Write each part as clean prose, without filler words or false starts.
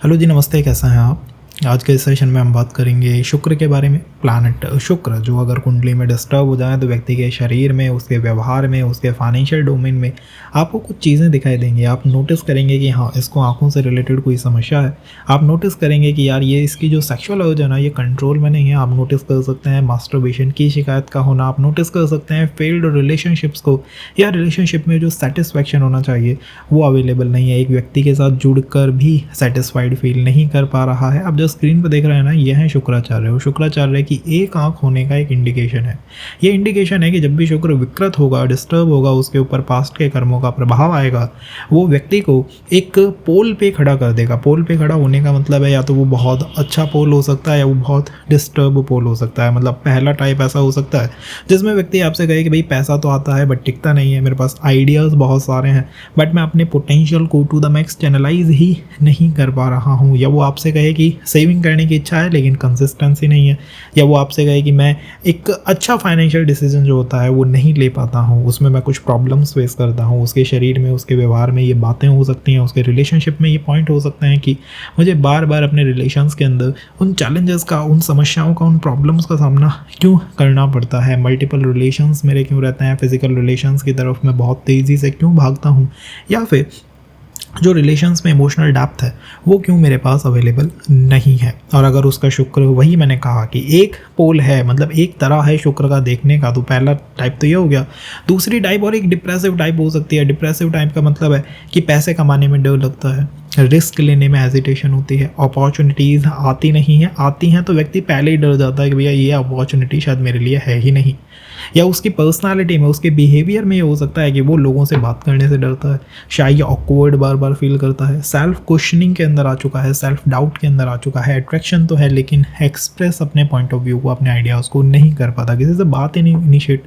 Hello जी, नमस्ते। कैसा हैं आप? आज के इस सेशन में हम बात करेंगे शुक्र के बारे में। प्लैनेट शुक्र जो अगर कुंडली में डिस्टर्ब हो जाए तो व्यक्ति के शरीर में, उसके व्यवहार में, उसके फाइनेंशियल डोमेन में आपको कुछ चीज़ें दिखाई देंगी। आप नोटिस करेंगे कि हाँ, इसको आँखों से रिलेटेड कोई समस्या है। आप नोटिस करेंगे कि यार ये इसकी जो सेक्सुअल अर्ज है ना, ये कंट्रोल में नहीं है। आप नोटिस कर सकते हैं मास्टरबेशन की शिकायत का होना। आप नोटिस कर सकते हैं फेल्ड रिलेशनशिप्स को, या रिलेशनशिप में जो सेटिस्फैक्शन होना चाहिए वो अवेलेबल नहीं है। एक व्यक्ति के साथ जुड़कर भी सेटिस्फाइड फील नहीं कर पा रहा है। आप जो स्क्रीन पर देख रहे हैं ना, ये है शुक्राचार्य। और शुक्राचार्य की एक आंख होने का एक इंडिकेशन है। ये इंडिकेशन है कि जब भी शुक्र विकृत होगा, डिस्टर्ब होगा, उसके ऊपर पास्ट के कर्मों का प्रभाव आएगा, वो व्यक्ति को एक पोल पे खड़ा कर देगा। पोल पे खड़ा होने का मतलब है या तो वो बहुत अच्छा पोल हो सकता है या वो बहुत डिस्टर्ब पोल हो सकता है। मतलब पहला टाइप ऐसा हो सकता है जिसमें व्यक्ति आपसे कहे कि भाई पैसा तो आता है बट टिकता नहीं है, मेरे पास आइडियाज़ बहुत सारे हैं बट मैं अपने पोटेंशियल को टू द मैक्स चैनलाइज ही नहीं कर पा रहा हूँ। या वो आपसे कहे कि सेविंग करने की इच्छा है लेकिन कंसिस्टेंसी नहीं है। या वो आपसे कहे कि मैं एक अच्छा फाइनेंशियल डिसीजन जो होता है वो नहीं ले पाता हूँ, उसमें मैं कुछ प्रॉब्लम्स फेस करता हूँ। उसके शरीर में, उसके व्यवहार में ये बातें हो सकती हैं। उसके रिलेशनशिप में ये पॉइंट हो सकते हैं कि मुझे बार बार अपने रिलेशंस के अंदर उन चैलेंजेस का, उन समस्याओं का, उन प्रॉब्लम्स का सामना क्यों करना पड़ता है। मल्टीपल रिलेशंस मेरे क्यों रहते हैं। फिजिकल रिलेशंस की तरफ मैं बहुत तेज़ी से क्यों भागता हूँ। या फिर जो रिलेशंस में इमोशनल डेप्थ है वो क्यों मेरे पास अवेलेबल नहीं है। और अगर उसका शुक्र, वही मैंने कहा कि एक पोल है, मतलब एक तरह है शुक्र का देखने का, तो पहला टाइप तो ये हो गया। दूसरी टाइप और एक डिप्रेसिव टाइप हो सकती है। डिप्रेसिव टाइप का मतलब है कि पैसे कमाने में डर लगता है, रिस्क लेने में हेजिटेशन होती है, अपॉर्चुनिटीज़ आती नहीं है, आती हैं तो व्यक्ति पहले ही डर जाता है कि भैया ये अपॉर्चुनिटी शायद मेरे लिए है ही नहीं। या उसकी पर्सनालिटी में, उसके बिहेवियर में ये हो सकता है कि वो लोगों से बात करने से डरता है, शायद ऑकवर्ड बार बार फील करता है, सेल्फ क्वेश्चनिंग के अंदर आ चुका है, सेल्फ डाउट के अंदर आ चुका है। अट्रैक्शन तो है लेकिन एक्सप्रेस अपने पॉइंट ऑफ व्यू को, अपने आइडियाज़ को नहीं कर पाता, किसी से बात ही नहीं इनिशिएट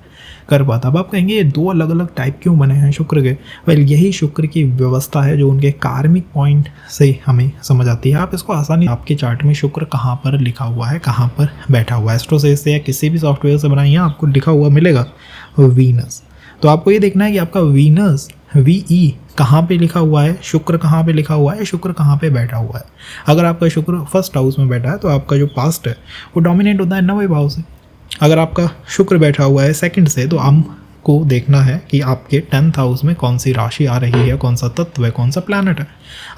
कर पाता। अब आप कहेंगे ये दो अलग अलग टाइप क्यों बने हैं शुक्र के? वेल, यही शुक्र की व्यवस्था है जो उनके कार्मिक पॉइंट से हमें समझ आती है। आप इसको आसानी, आपके चार्ट में शुक्र कहाँ पर लिखा हुआ है, कहाँ पर बैठा हुआ है, एस्ट्रोसेज से या किसी भी सॉफ्टवेयर से बनाइए, आपको लिखा हुआ मिलेगा वीनस। तो आपको ये देखना है कि आपका वीनस VE कहाँ पे लिखा हुआ है, शुक्र कहाँ पे लिखा हुआ है, शुक्र कहाँ पे बैठा हुआ है। अगर आपका शुक्र फर्स्ट हाउस में बैठा है तो आपका जो पास्ट है वो डोमिनेट होता है 9वें भाव से। अगर आपका शुक्र बैठा हुआ है सेकंड से तो को देखना है कि आपके 10th हाउस में कौन सी राशि आ रही है, कौन सा तत्व है, कौन सा प्लैनेट है।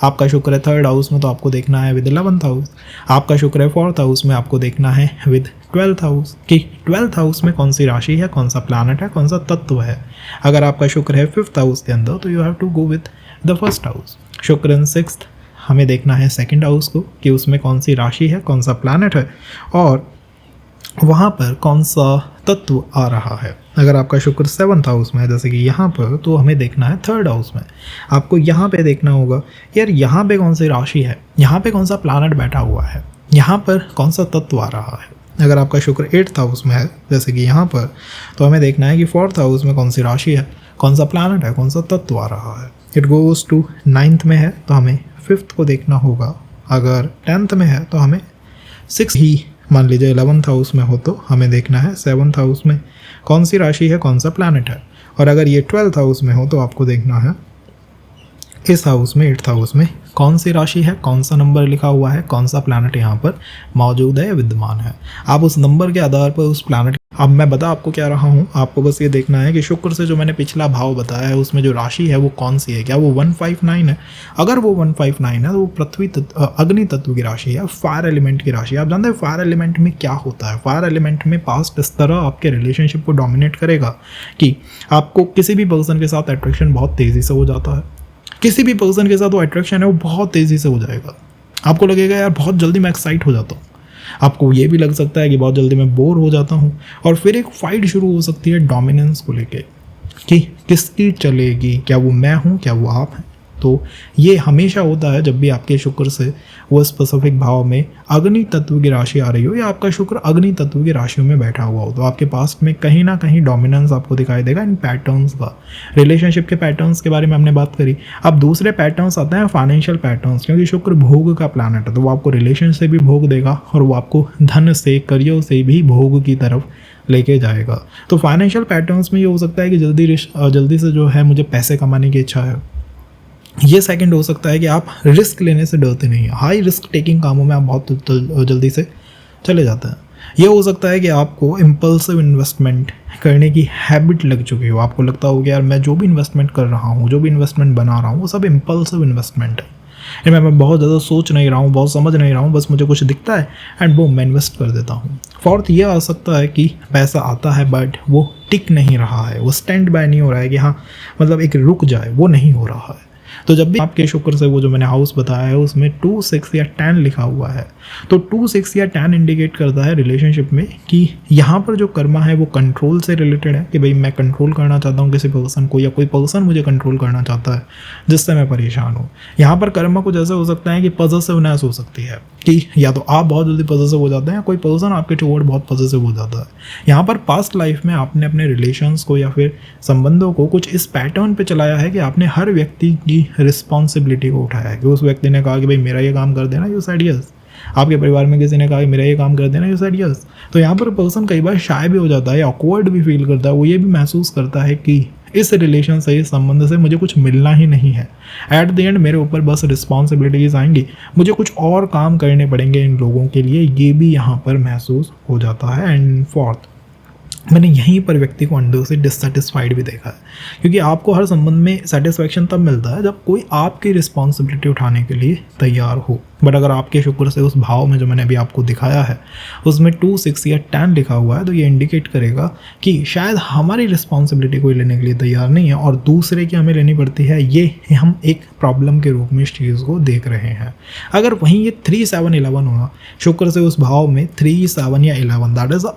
आपका शुक्र है 3rd हाउस में तो आपको देखना है विद 11th हाउस। आपका शुक्र है 4th हाउस में, आपको देखना है विद 12th हाउस कि 12th हाउस में कौन सी राशि है, कौन सा प्लैनेट है, कौन सा तत्व है। अगर आपका शुक्र है 5th हाउस के अंदर तो you have to go with the 1st house. शुक्र इन 6th, हमें देखना है 2nd हाउस को कि उसमें कौन सी राशि है, कौन सा प्लैनेट है और वहाँ पर कौन सा तत्व आ रहा है। अगर आपका शुक्र 7th हाउस में है जैसे कि यहाँ पर, तो हमें देखना है 3rd हाउस में। आपको यहाँ पे देखना होगा यार यहाँ पे कौन सी राशि है, यहाँ पे कौन सा प्लैनेट बैठा हुआ है, यहाँ पर कौन सा तत्व आ रहा है। अगर आपका शुक्र 8th हाउस में है जैसे कि यहाँ पर, तो हमें देखना है कि 4th हाउस में कौन सी राशि है, कौन सा प्लैनेट है, कौन सा तत्व आ रहा है। इट गोज़ टू 9th में है तो हमें 5th को देखना होगा। अगर 10th में है तो हमें 6th ही मान लीजिए। 11th हाउस में हो तो हमें देखना है 7th हाउस में कौन सी राशि है, कौन सा प्लैनेट है। और अगर ये 12th हाउस में हो तो आपको देखना है इस हाउस में, 8th हाउस में कौन सी राशि है, कौन सा नंबर लिखा हुआ है, कौन सा प्लैनेट यहाँ पर मौजूद है, विद्यमान है। आप उस नंबर के आधार पर उस प्लैनेट, अब मैं बता आपको क्या रहा हूँ, आपको बस ये देखना है कि शुक्र से जो मैंने पिछला भाव बताया है उसमें जो राशि है वो कौन सी है। क्या वो 159 है? अगर वो 159 है तो वो पृथ्वी तत्व, अग्नि तत्व की राशि है, फायर एलिमेंट की राशि है। आप जानते हैं फायर एलिमेंट में क्या होता है? फायर एलिमेंट में पास्ट इस तरह आपके रिलेशनशिप को डोमिनेट करेगा कि आपको किसी भी पर्सन के साथ अट्रैक्शन बहुत तेज़ी से हो जाता है। किसी भी पर्सन के साथ वो अट्रैक्शन है वो बहुत तेज़ी से हो जाएगा। आपको लगेगा यार बहुत जल्दी मैं एक्साइट हो जाता हूँ। आपको ये भी लग सकता है कि बहुत जल्दी मैं बोर हो जाता हूँ। और फिर एक फाइट शुरू हो सकती है डोमिनेंस को लेके कि किसकी चलेगी, क्या वो मैं हूँ, क्या वो आप हैं। तो ये हमेशा होता है जब भी आपके शुक्र से वो स्पेसिफिक भाव में अग्नि तत्व की राशि आ रही हो या आपका शुक्र अग्नि तत्व की राशियों में बैठा हुआ हो, तो आपके पास में कहीं ना कहीं डोमिनेंस आपको दिखाई देगा इन पैटर्न्स का। रिलेशनशिप के पैटर्न्स के बारे में हमने बात करी। अब दूसरे पैटर्न्स आते हैं फाइनेंशियल पैटर्न्स, क्योंकि शुक्र भोग का प्लैनेट है तो वो आपको रिलेशन से भी भोग देगा और वो आपको धन से, करियर से भी भोग की तरफ लेके जाएगा। तो फाइनेंशियल पैटर्न्स में ये हो सकता है कि जल्दी से जो है मुझे पैसे कमाने की इच्छा है, ये सेकंड हो सकता है कि आप रिस्क लेने से डरते नहीं हैं, हाई रिस्क टेकिंग कामों में आप बहुत जल्दी से चले जाते हैं। ये हो सकता है कि आपको इम्पल्सिव इन्वेस्टमेंट करने की हैबिट लग चुकी हो, आपको लगता हो कि यार मैं जो भी इन्वेस्टमेंट कर रहा हूँ, जो भी इन्वेस्टमेंट बना रहा हूँ, वो सब इम्पल्सिव इन्वेस्टमेंट है। मैं बहुत ज़्यादा सोच नहीं रहा हूँ, बहुत समझ नहीं रहा हूँ, बस मुझे कुछ दिखता है एंड वो मैं इन्वेस्ट कर देता हूँ। फोर्थ ये आ सकता है कि पैसा आता है बट वो टिक नहीं रहा है, वो स्टैंड बाय नहीं हो रहा है कि हाँ मतलब एक रुक जाए, वो नहीं हो रहा है। तो जब भी आपके शुक्र से वो जो मैंने हाउस बताया है उसमें 2, 6 या 10 लिखा हुआ है, तो 2, 6 या 10 इंडिकेट करता है रिलेशनशिप में कि यहाँ पर जो कर्मा है वो कंट्रोल से रिलेटेड है, कि भाई मैं कंट्रोल करना चाहता हूँ किसी पर्सन को, या कोई पर्सन मुझे कंट्रोल करना चाहता है जिससे मैं परेशान हूँ। यहाँ पर कर्मा कुछ ऐसा हो सकता है कि पॉसेसिवनेस हो सकती है, कि या तो आप बहुत जल्दी पॉसेसिव हो जाते हैं या कोई पर्सन आपके टुवर्ड बहुत पॉसेसिव हो जाता है। यहाँ पर पास्ट लाइफ में आपने अपने रिलेशंस को या फिर संबंधों को कुछ इस पैटर्न पे चलाया है कि आपने हर व्यक्ति की रिस्पॉन्सिबिलिटी को उठाया है, कि उस व्यक्ति ने कहा कि भाई मेरा ये काम कर देना, यू सेड यस। आपके परिवार में किसी ने कहा कि मेरा ये काम कर देना, यू सेड यस। तो यहाँ पर पर्सन कई बार शाय भी हो जाता है, ऑकवर्ड भी फील करता है, वो ये भी महसूस करता है कि इस रिलेशन से, इस संबंध से मुझे कुछ मिलना ही नहीं है। एट द एंड मेरे ऊपर बस रिस्पॉन्सिबिलिटीज आएंगी, मुझे कुछ और काम करने पड़ेंगे इन लोगों के लिए, ये भी यहाँ पर महसूस हो जाता है। एंड फोर्थ, मैंने यहीं पर व्यक्ति को अंदर से डिससेटिस्फाइड भी देखा है, क्योंकि आपको हर संबंध में सेटिस्फैक्शन तब मिलता है जब कोई आपकी रिस्पॉन्सिबिलिटी उठाने के लिए तैयार हो। बट अगर आपके शुक्र से उस भाव में जो मैंने अभी आपको दिखाया है उसमें 2, 6 या 10 लिखा हुआ है, तो ये इंडिकेट करेगा कि शायद हमारी रिस्पॉन्सिबिलिटी कोई लेने के लिए तैयार नहीं है और दूसरे की हमें लेनी पड़ती है, ये हम एक प्रॉब्लम के रूप में इस चीज़ को देख रहे हैं। अगर वहीं ये 3, 7, 11 होना, शुक्र से उस भाव में 3, 7 या 11, दैट इज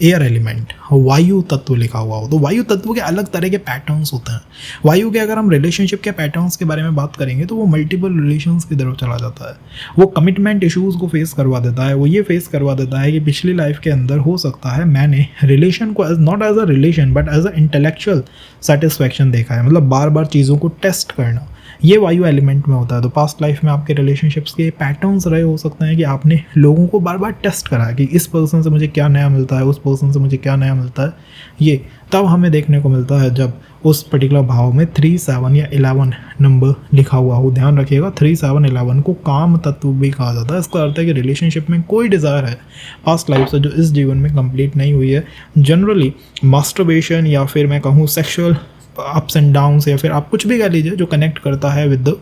एयर एलिमेंट, वायु तत्व लिखा हुआ हो, तो वायु तत्व के अलग तरह के पैटर्न्स होते हैं। वायु के अगर हम रिलेशनशिप के पैटर्न्स के बारे में बात करेंगे तो वो मल्टीपल रिलेशंस की तरफ चला जाता है, वो कमिटमेंट इश्यूज़ को फेस करवा देता है, वो ये फेस करवा देता है कि पिछली लाइफ के अंदर हो सकता है मैंने रिलेशन को not as a relation but as a intellectual satisfaction देखा है, मतलब बार बार चीज़ों को टेस्ट करना, ये वायु एलिमेंट में होता है। तो पास्ट लाइफ में आपके रिलेशनशिप्स के पैटर्न्स रहे हो सकते हैं कि आपने लोगों को बार बार टेस्ट करा कि इस पर्सन से मुझे क्या नया मिलता है, उस पर्सन से मुझे क्या नया मिलता है। ये तब हमें देखने को मिलता है जब उस पर्टिकुलर भाव में 3, 7 या 11 नंबर लिखा हुआ हो। ध्यान रखिएगा 3, 7, 11 को काम तत्व भी कहा जाता है। इसका अर्थ है कि रिलेशनशिप में कोई डिज़ायर है पास्ट लाइफ से जो इस जीवन में कंप्लीट नहीं हुई है। जनरली मास्टरबेशन या फिर मैं कहूँ सेक्शुअल अप्स एंड डाउन्स या फिर आप कुछ भी कह लीजिए जो कनेक्ट करता है विद द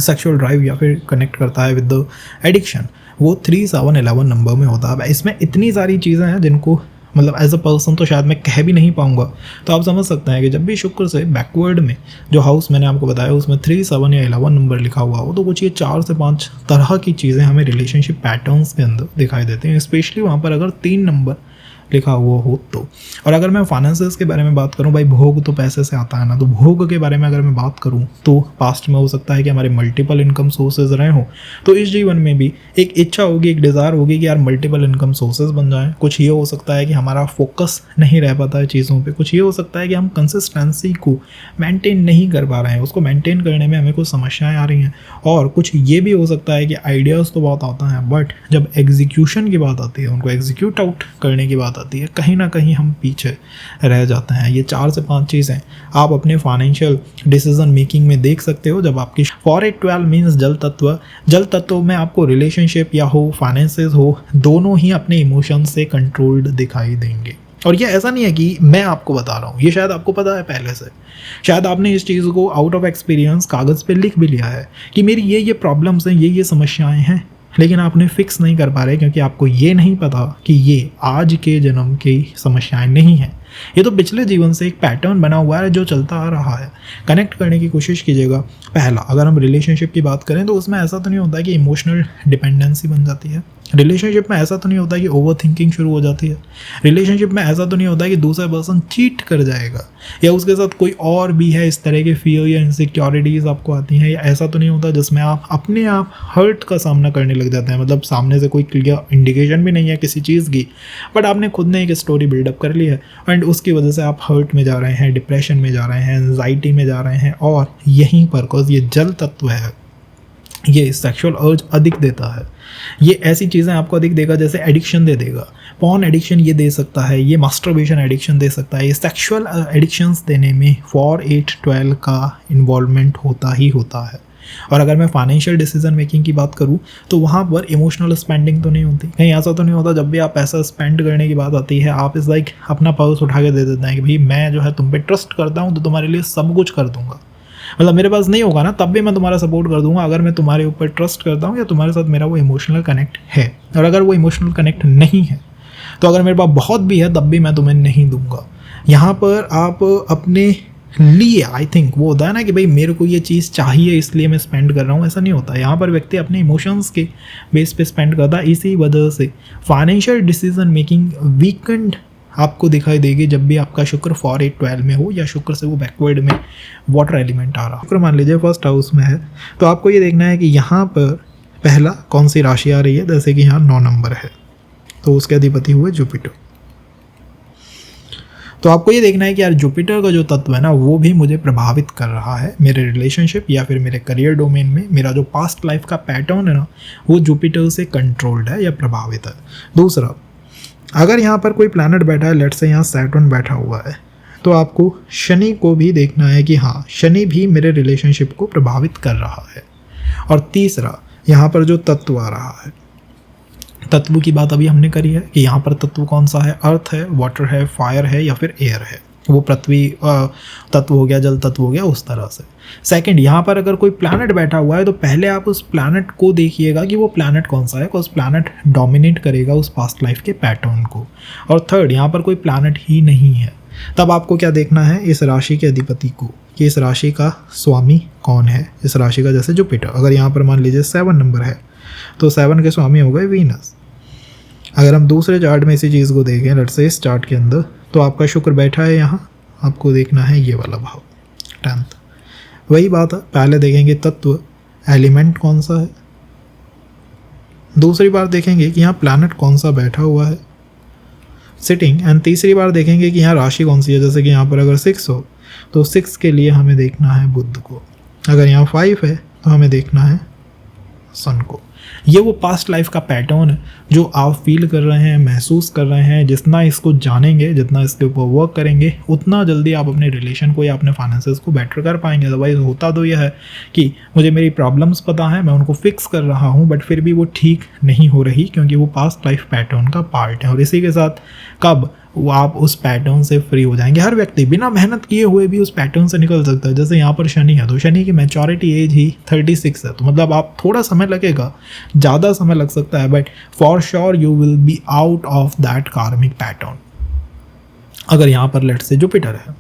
सेक्सुअल ड्राइव या फिर कनेक्ट करता है विद द एडिक्शन, वो 3, 7, 11 नंबर में होता है। इसमें इतनी सारी चीज़ें हैं जिनको मतलब एज अ पर्सन तो शायद मैं कह भी नहीं पाऊंगा। तो आप समझ सकते हैं कि जब भी शुक्र से बैकवर्ड में जो हाउस मैंने आपको बताया उसमें 3, 7 या 11 नंबर लिखा हुआ हो, तो कुछ ये 4 से 5 तरह की चीज़ें हमें रिलेशनशिप पैटर्न्स के अंदर दिखाई देती हैं, स्पेशली वहाँ पर अगर 3 नंबर लिखा हुआ हो तो। और अगर मैं फाइनेंसेस के बारे में बात करूं, भाई भोग तो पैसे से आता है ना, तो भोग के बारे में अगर मैं बात करूं तो पास्ट में हो सकता है कि हमारे मल्टीपल इनकम सोर्सेज रहे हों, तो इस जीवन में भी एक इच्छा होगी, एक डिज़ायर होगी कि यार मल्टीपल इनकम सोर्सेज बन जाएं। कुछ ये हो सकता है कि हमारा फोकस नहीं रह पाता है चीज़ों पर, कुछ ये हो सकता है कि हम कंसिस्टेंसी को मेनटेन नहीं कर पा रहे हैं, उसको मेनटेन करने में हमें कुछ समस्याएँ आ रही हैं। और कुछ ये भी हो सकता है कि आइडियाज़ तो बहुत आता है बट जब एग्जीक्यूशन की बात आती है, उनको एग्जीक्यूट आउट करने की बात आती है, कहीं ना कहीं हम पीछे रह जाते हैं। ये 4 से 5 चीज़ें आप अपने फाइनेंशियल डिसीजन मेकिंग में देख सकते हो जब आपकी 4, 8, 12 मीन्स जल तत्व में आपको रिलेशनशिप या हो फाइनेंसेस हो, दोनों ही अपने इमोशंस से कंट्रोल्ड दिखाई देंगे। और ये ऐसा नहीं है कि मैं आपको बता रहा हूँ, ये शायद आपको पता है पहले से, शायद आपने इस चीज़ को आउट ऑफ एक्सपीरियंस कागज़ पे लिख भी लिया है कि मेरी ये प्रॉब्लम्स हैं, ये समस्याएं हैं, लेकिन आपने फिक्स नहीं कर पा रहे क्योंकि आपको ये नहीं पता कि ये आज के जन्म की समस्याएं नहीं हैं, ये तो पिछले जीवन से एक पैटर्न बना हुआ है जो चलता आ रहा है। कनेक्ट करने की कोशिश कीजिएगा। पहला, अगर हम रिलेशनशिप की बात करें तो उसमें ऐसा तो नहीं होता है कि इमोशनल डिपेंडेंसी बन जाती है, रिलेशनशिप में ऐसा तो नहीं होता है कि ओवर थिंकिंग शुरू हो जाती है, रिलेशनशिप में ऐसा तो नहीं होता है कि दूसरा पर्सन चीट कर जाएगा या उसके साथ कोई और भी है, इस तरह के फियर या इनसिक्योरिटीज़ आपको आती हैं, या ऐसा तो नहीं होता जिसमें आप अपने आप हर्ट का सामना करने लग जाते हैं, मतलब सामने से कोई क्लियर इंडिकेशन भी नहीं है किसी चीज़ की बट आपने खुद ने एक स्टोरी बिल्डअप कर ली है एंड उसकी वजह से आप हर्ट में जा रहे हैं, डिप्रेशन में जा रहे हैं, एंजाइटी में जा रहे हैं। और यहीं पर बिकॉज ये जल तत्व है, ये सेक्सुअल अर्ज अधिक देता है। ये ऐसी चीज़ें आपको अधिक देगा, जैसे एडिक्शन दे देगा, पॉर्न एडिक्शन ये दे सकता है, ये मास्टरबेशन एडिक्शन दे सकता है। ये सेक्सुअल एडिक्शंस देने में 4, 8, 12 का इन्वॉल्वमेंट होता ही होता है। और अगर मैं फाइनेंशियल डिसीजन मेकिंग की बात करूँ तो वहाँ पर इमोशनल स्पेंडिंग तो नहीं होती। कहीं ऐसा तो नहीं होता जब भी आप पैसा स्पेंड करने की बात आती है आप इस लाइक अपना पर्स उठा के दे देते हैं कि भाई मैं जो है तुम पे ट्रस्ट करता हूँ तो तुम्हारे लिए सब कुछ कर दूंगा। मतलब मेरे पास नहीं होगा ना तब भी मैं तुम्हारा सपोर्ट कर दूंगा अगर मैं तुम्हारे ऊपर ट्रस्ट करता हूँ या तुम्हारे साथ मेरा वो इमोशनल कनेक्ट है। और अगर वो इमोशनल कनेक्ट नहीं है तो अगर मेरे पास बहुत भी है तब भी मैं तुम्हें नहीं दूंगा। यहाँ पर आप अपने लिए आई थिंक वो होता है ना कि भाई मेरे को ये चीज़ चाहिए इसलिए मैं स्पेंड कर रहा हूँ, ऐसा नहीं होता। यहाँ पर व्यक्ति अपने इमोशंस के बेस पे स्पेंड करता है। इसी वजह से फाइनेंशियल डिसीजन मेकिंग वीकेंड आपको दिखाई देगी जब भी आपका शुक्र 4, 8, 12 में हो या शुक्र से वो बैकवर्ड में वाटर एलिमेंट आ रहा। शुक्र मान लीजिए फर्स्ट हाउस में है तो आपको ये देखना है कि यहाँ पर पहला कौन सी राशि आ रही है। जैसे कि यहाँ 9 नंबर है तो उसके अधिपति हुए जुपिटर। तो आपको ये देखना है कि यार जुपिटर का जो तत्व है ना वो भी मुझे प्रभावित कर रहा है मेरे रिलेशनशिप या फिर मेरे करियर डोमेन में। मेरा जो पास्ट लाइफ का पैटर्न है ना वो जुपिटर से कंट्रोल्ड है या प्रभावित है। दूसरा, अगर यहाँ पर कोई प्लैनेट बैठा है, लेट्स से यहाँ सैटर्न बैठा हुआ है, तो आपको शनि को भी देखना है कि हाँ शनि भी मेरे रिलेशनशिप को प्रभावित कर रहा है। और तीसरा, यहाँ पर जो तत्व आ रहा है, तत्व की बात अभी हमने करी है कि यहाँ पर तत्व कौन सा है, अर्थ है, वाटर है, फायर है या फिर एयर है। वो पृथ्वी तत्व हो गया, जल तत्व हो गया, उस तरह से। सेकंड, यहाँ पर अगर कोई प्लैनेट बैठा हुआ है तो पहले आप उस प्लैनेट को देखिएगा कि वो प्लैनेट कौन सा है, उस प्लैनेट डोमिनेट करेगा उस पास्ट लाइफ के पैटर्न को। और थर्ड, यहाँ पर कोई प्लैनेट ही नहीं है तब आपको क्या देखना है, इस राशि के अधिपति को, कि इस राशि का स्वामी कौन है। इस राशि का जैसे जुपिटर, अगर यहाँ पर मान लीजिए 7 नंबर है तो 7 के स्वामी हो गए वीनस। अगर हम दूसरे चार्ट में इसी चीज़ को देखें, लेट्स से इस चार्ट के अंदर, तो आपका शुक्र बैठा है यहाँ, आपको देखना है ये वाला भाव 10th। वही बात है, पहले देखेंगे तत्व एलिमेंट कौन सा है, दूसरी बार देखेंगे कि यहाँ प्लैनेट कौन सा बैठा हुआ है सिटिंग, एंड तीसरी बार देखेंगे कि यहाँ राशि कौन सी है। जैसे कि यहाँ पर अगर 6 हो तो 6 के लिए हमें देखना है बुध को, अगर यहाँ 5 है तो हमें देखना है सन को। ये वो पास्ट लाइफ का पैटर्न है जो आप फील कर रहे हैं, महसूस कर रहे हैं। जितना इसको जानेंगे, जितना इसके ऊपर वर्क करेंगे, उतना जल्दी आप अपने रिलेशन को या अपने फाइनेंसेस को बेटर कर पाएंगे। अदरवाइज होता तो यह है कि मुझे मेरी प्रॉब्लम्स पता है, मैं उनको फिक्स कर रहा हूँ, बट फिर भी वो ठीक नहीं हो रही क्योंकि वो पास्ट लाइफ पैटर्न का पार्ट है। और इसी के साथ कब वो आप उस पैटर्न से फ्री हो जाएंगे। हर व्यक्ति बिना मेहनत किए हुए भी उस पैटर्न से निकल सकता है। जैसे यहाँ पर शनि है तो शनि की मैच्योरिटी एज ही 36 है, तो मतलब आप थोड़ा समय लगेगा, ज़्यादा समय लग सकता है, but for sure you will be out of that कार्मिक पैटर्न। अगर यहाँ पर लेट्स से जुपिटर है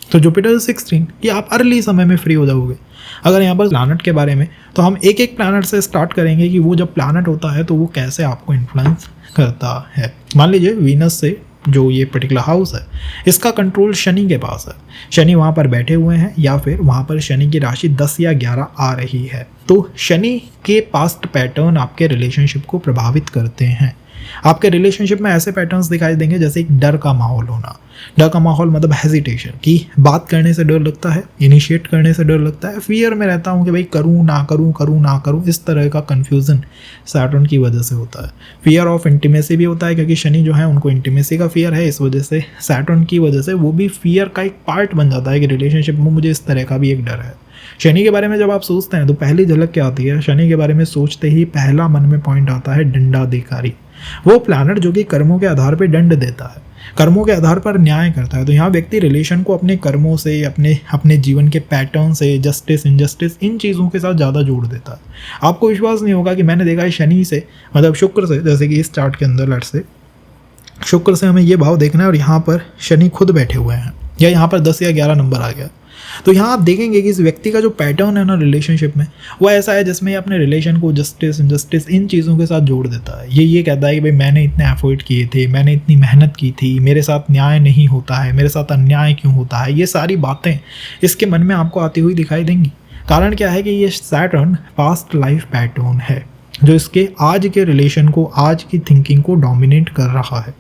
तो जुपिटर 16 कि आप अर्ली समय में फ्री हो जाओगे। अगर यहाँ पर प्लैनेट के बारे में, तो हम एक एक प्लैनेट से स्टार्ट करेंगे कि वो जब प्लैनेट होता है तो वो कैसे आपको इन्फ्लुएंस करता है। मान लीजिए वीनस से जो ये पर्टिकुलर हाउस है इसका कंट्रोल शनि के पास है, शनि वहाँ पर बैठे हुए हैं या फिर वहाँ पर शनि की राशि 10 या 11 आ रही है, तो शनि के पास्ट पैटर्न आपके रिलेशनशिप को प्रभावित करते हैं। आपके रिलेशनशिप में ऐसे पैटर्न्स दिखाई देंगे जैसे एक डर का माहौल होना। डर का माहौल मतलब हेजिटेशन, कि बात करने से डर लगता है, इनिशिएट करने से डर लगता है, फियर में रहता हूँ कि भाई करूँ ना करूँ, करूँ ना करूँ, इस तरह का कन्फ्यूज़न सैटर्न की वजह से होता है। फियर ऑफ इंटीमेसी भी होता है क्योंकि शनि जो है उनको इंटीमेसी का फियर है, इस वजह से सैटर्न की वजह से वो भी फियर का एक पार्ट बन जाता है कि रिलेशनशिप में मुझे इस तरह का भी एक डर है। शनि के बारे में जब आप सोचते हैं तो पहली झलक क्या आती है, शनि के बारे में सोचते ही पहला मन में पॉइंट आता है दंडाधिकारी, वो प्लैनेट जो कि कर्मों के आधार पर दंड देता है, कर्मों के आधार पर न्याय करता है। तो यहाँ व्यक्ति रिलेशन को अपने कर्मों से, अपने जीवन के पैटर्न से, जस्टिस इनजस्टिस, इन चीज़ों के साथ ज़्यादा जोड़ देता है। आपको विश्वास नहीं होगा कि मैंने देखा है शनि से, मतलब शुक्र से, जैसे कि इस चार्ट के अंदर लेट से शुक्र से हमें ये भाव देखना है और यहाँ पर शनि खुद बैठे हुए हैं या यहाँ पर 10 या 11 नंबर आ गया, तो यहाँ आप देखेंगे कि इस व्यक्ति का जो पैटर्न है ना रिलेशनशिप में, वो ऐसा है जिसमें अपने रिलेशन को जस्टिस इनजस्टिस इन चीज़ों के साथ जोड़ देता है। ये कहता है कि भाई मैंने इतने एफर्ट किए थे, मैंने इतनी मेहनत की थी, मेरे साथ न्याय नहीं होता है, मेरे साथ अन्याय क्यों होता है। ये सारी बातें इसके मन में आपको आती हुई दिखाई देंगी। कारण क्या है कि ये सैटर्न पास्ट लाइफ पैटर्न है जो इसके आज के रिलेशन को, आज की थिंकिंग को डोमिनेट कर रहा है।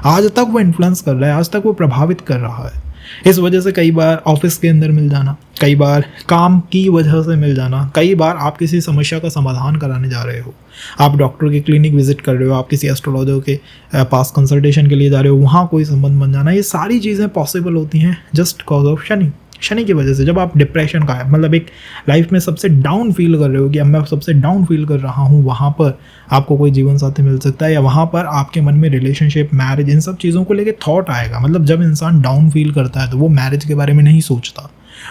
आज तक वो इन्फ्लुएंस कर रहा है, आज तक वो प्रभावित कर रहा है। इस वजह से कई बार ऑफिस के अंदर मिल जाना, कई बार काम की वजह से मिल जाना, कई बार आप किसी समस्या का समाधान कराने जा रहे हो, आप डॉक्टर के क्लिनिक विजिट कर रहे हो, आप किसी एस्ट्रोलॉजर के पास कंसल्टेशन के लिए जा रहे हो, वहाँ कोई संबंध बन जाना, ये सारी चीज़ें पॉसिबल होती हैं just cause of Shani. Shani की वजह से जब आप डिप्रेशन का है, मतलब एक लाइफ में सबसे डाउन फील कर रहे हो कि अब मैं सबसे डाउन फील कर रहा हूँ, वहाँ पर आपको कोई जीवन साथी मिल सकता है, या वहाँ पर आपके मन में रिलेशनशिप, मैरिज, इन सब चीज़ों को लेके थॉट आएगा। मतलब जब इंसान डाउन फील करता है तो वो मैरिज के बारे में नहीं सोचता,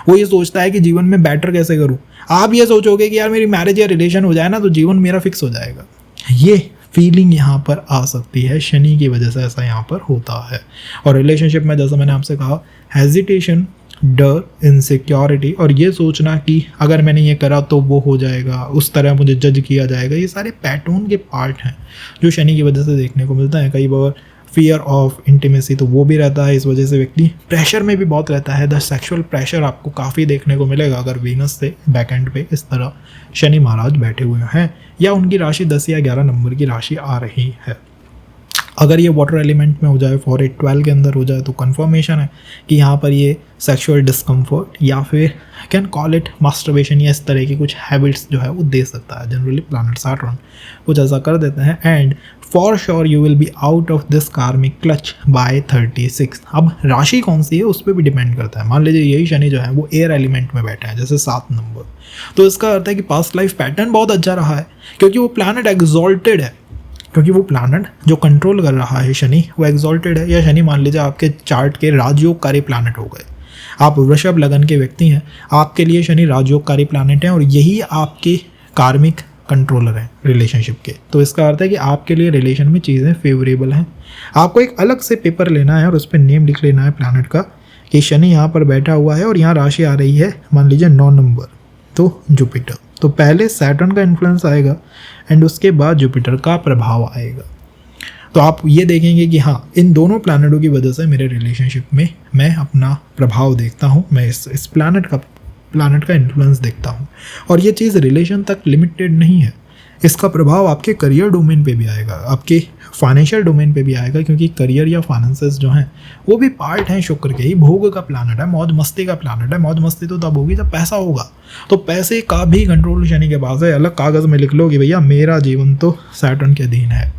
वो ये सोचता है कि जीवन में बेटर कैसे करूँ। आप ये सोचोगे कि यार मेरी मैरिज या रिलेशन हो जाए ना तो जीवन मेरा फिक्स हो जाएगा। ये फीलिंग यहाँ पर आ सकती है, शनि की वजह से ऐसा यहाँ पर होता है। और रिलेशनशिप में जैसा मैंने आपसे कहा, हेजिटेशन, डर, इनसिक्योरिटी, और ये सोचना कि अगर मैंने ये करा तो वो हो जाएगा, उस तरह मुझे जज किया जाएगा, ये सारे पैटर्न के पार्ट हैं जो शनि की वजह से देखने को मिलता है। कई बार फियर ऑफ इंटीमेसी तो वो भी रहता है, इस वजह से व्यक्ति प्रेशर में भी बहुत रहता है। द सेक्सुअल प्रेशर आपको काफ़ी देखने को मिलेगा अगर वीनस से बैकएंड पे इस तरह शनि महाराज बैठे हुए हैं, या उनकी राशि 10 या 11 नंबर की राशि आ रही है। अगर ये वाटर एलिमेंट में हो जाए, 4, 8, 12 के अंदर हो जाए, तो कन्फर्मेशन है कि यहाँ पर ये सेक्सुअल डिस्कम्फर्ट या फिर कैन कॉल इट मास्टरबेशन या इस तरह की कुछ हैबिट्स जो है वो दे सकता है। जनरली प्लैनेट सैटर्न कुछ ऐसा कर देते हैं। And for sure you will be out of this कार्मिक क्लच बाय 36। अब राशि कौन सी है उस पर भी डिपेंड करता है। मान लीजिए यही शनि जो है वो एयर एलिमेंट में बैठा है, जैसे 7 नंबर, तो इसका अर्थ है कि पास्ट लाइफ पैटर्न बहुत अच्छा रहा है, क्योंकि वो प्लैनेट एग्जॉल्टेड है, क्योंकि वो प्लैनेट जो कंट्रोल कर रहा है शनि वो एग्जॉल्टेड है। या शनि मान लीजिए आपके चार्ट के राजयोगकारी प्लैनेट हो गए, आप वृषभ लगन के व्यक्ति हैं, आपके लिए शनि राजयोगकारी प्लैनेट है और यही आपके कार्मिक कंट्रोलर हैं रिलेशनशिप के। तो इसका अर्थ है कि आपके लिए रिलेशन में चीज़ें फेवरेबल हैं। आपको एक अलग से पेपर लेना है और उस पर नेम लिख लेना है प्लैनेट का कि शनि यहाँ पर बैठा हुआ है और यहाँ राशि आ रही है मान लीजिए 9 नंबर, तो जुपिटर। तो पहले सैटर्न का इन्फ्लुएंस आएगा एंड उसके बाद जुपिटर का प्रभाव आएगा। तो आप ये देखेंगे कि हाँ, इन दोनों प्लैनेटों की वजह से मेरे रिलेशनशिप में मैं अपना प्रभाव देखता हूँ, मैं इस प्लैनेट का इन्फ्लुएंस देखता हूँ। और ये चीज़ रिलेशन तक लिमिटेड नहीं है, इसका प्रभाव आपके करियर डोमेन पे भी आएगा, आपके फाइनेंशियल डोमेन पे भी आएगा, क्योंकि करियर या फाइनेंसेस जो हैं वो भी पार्ट हैं शुक्र के ही। भोग का प्लैनेट है, मौज मस्ती का प्लैनेट है। मौज मस्ती तो तब होगी जब पैसा होगा, तो पैसे का भी कंट्रोल शनि के पास है। अलग कागज़ में लिख लो कि भैया मेरा जीवन तो सैटर्न के अधीन है,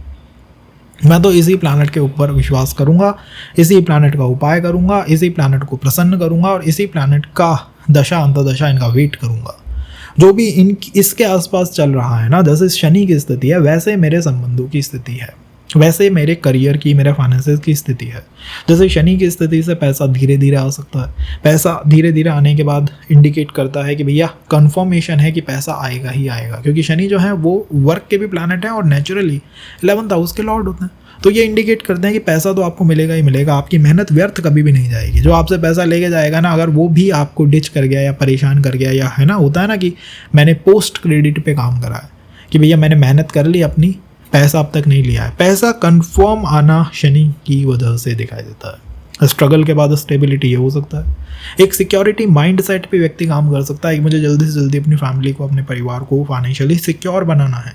मैं तो इसी प्लैनेट के ऊपर विश्वास करूँगा, इसी प्लैनेट का उपाय करूँगा, इसी प्लैनेट को प्रसन्न करूँगा और इसी प्लैनेट का दशा अंतदशा इनका वेट करूँगा। जो भी इसके आसपास चल रहा है ना, जैसे शनि की स्थिति है वैसे मेरे संबंधों की स्थिति है, वैसे मेरे करियर की, मेरे फाइनेंसेस की स्थिति है। जैसे शनि की स्थिति से पैसा धीरे धीरे आ सकता है, पैसा धीरे धीरे आने के बाद इंडिकेट करता है कि भैया कंफर्मेशन है कि पैसा आएगा ही आएगा, क्योंकि शनि जो है वो वर्क के भी प्लैनेट है और नेचुरली 11th हाउस के लॉर्ड होते हैं। तो ये इंडिकेट करते हैं कि पैसा तो आपको मिलेगा ही मिलेगा, आपकी मेहनत व्यर्थ कभी भी नहीं जाएगी। जो आपसे पैसा लेके जाएगा ना, अगर वो भी आपको डिच कर गया या परेशान कर गया, या है ना, होता है ना कि मैंने पोस्ट क्रेडिट पे काम करा है कि भैया मैंने मेहनत कर ली अपनी, पैसा अब तक नहीं लिया है। पैसा कंफर्म आना शनि की वजह से दिखाई देता है। स्ट्रगल के बाद स्टेबिलिटी ये हो सकता है। एक सिक्योरिटी माइंड सेट पे व्यक्ति काम कर सकता है कि मुझे जल्दी से जल्दी अपनी फैमिली को, अपने परिवार को फाइनेंशियली सिक्योर बनाना है।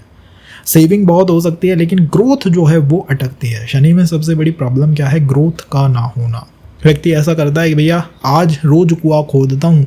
सेविंग बहुत हो सकती है लेकिन ग्रोथ जो है वो अटकती है। शनि में सबसे बड़ी प्रॉब्लम क्या है? ग्रोथ का ना होना। व्यक्ति ऐसा करता है कि भैया आज रोज कुआं खोदता हूँ,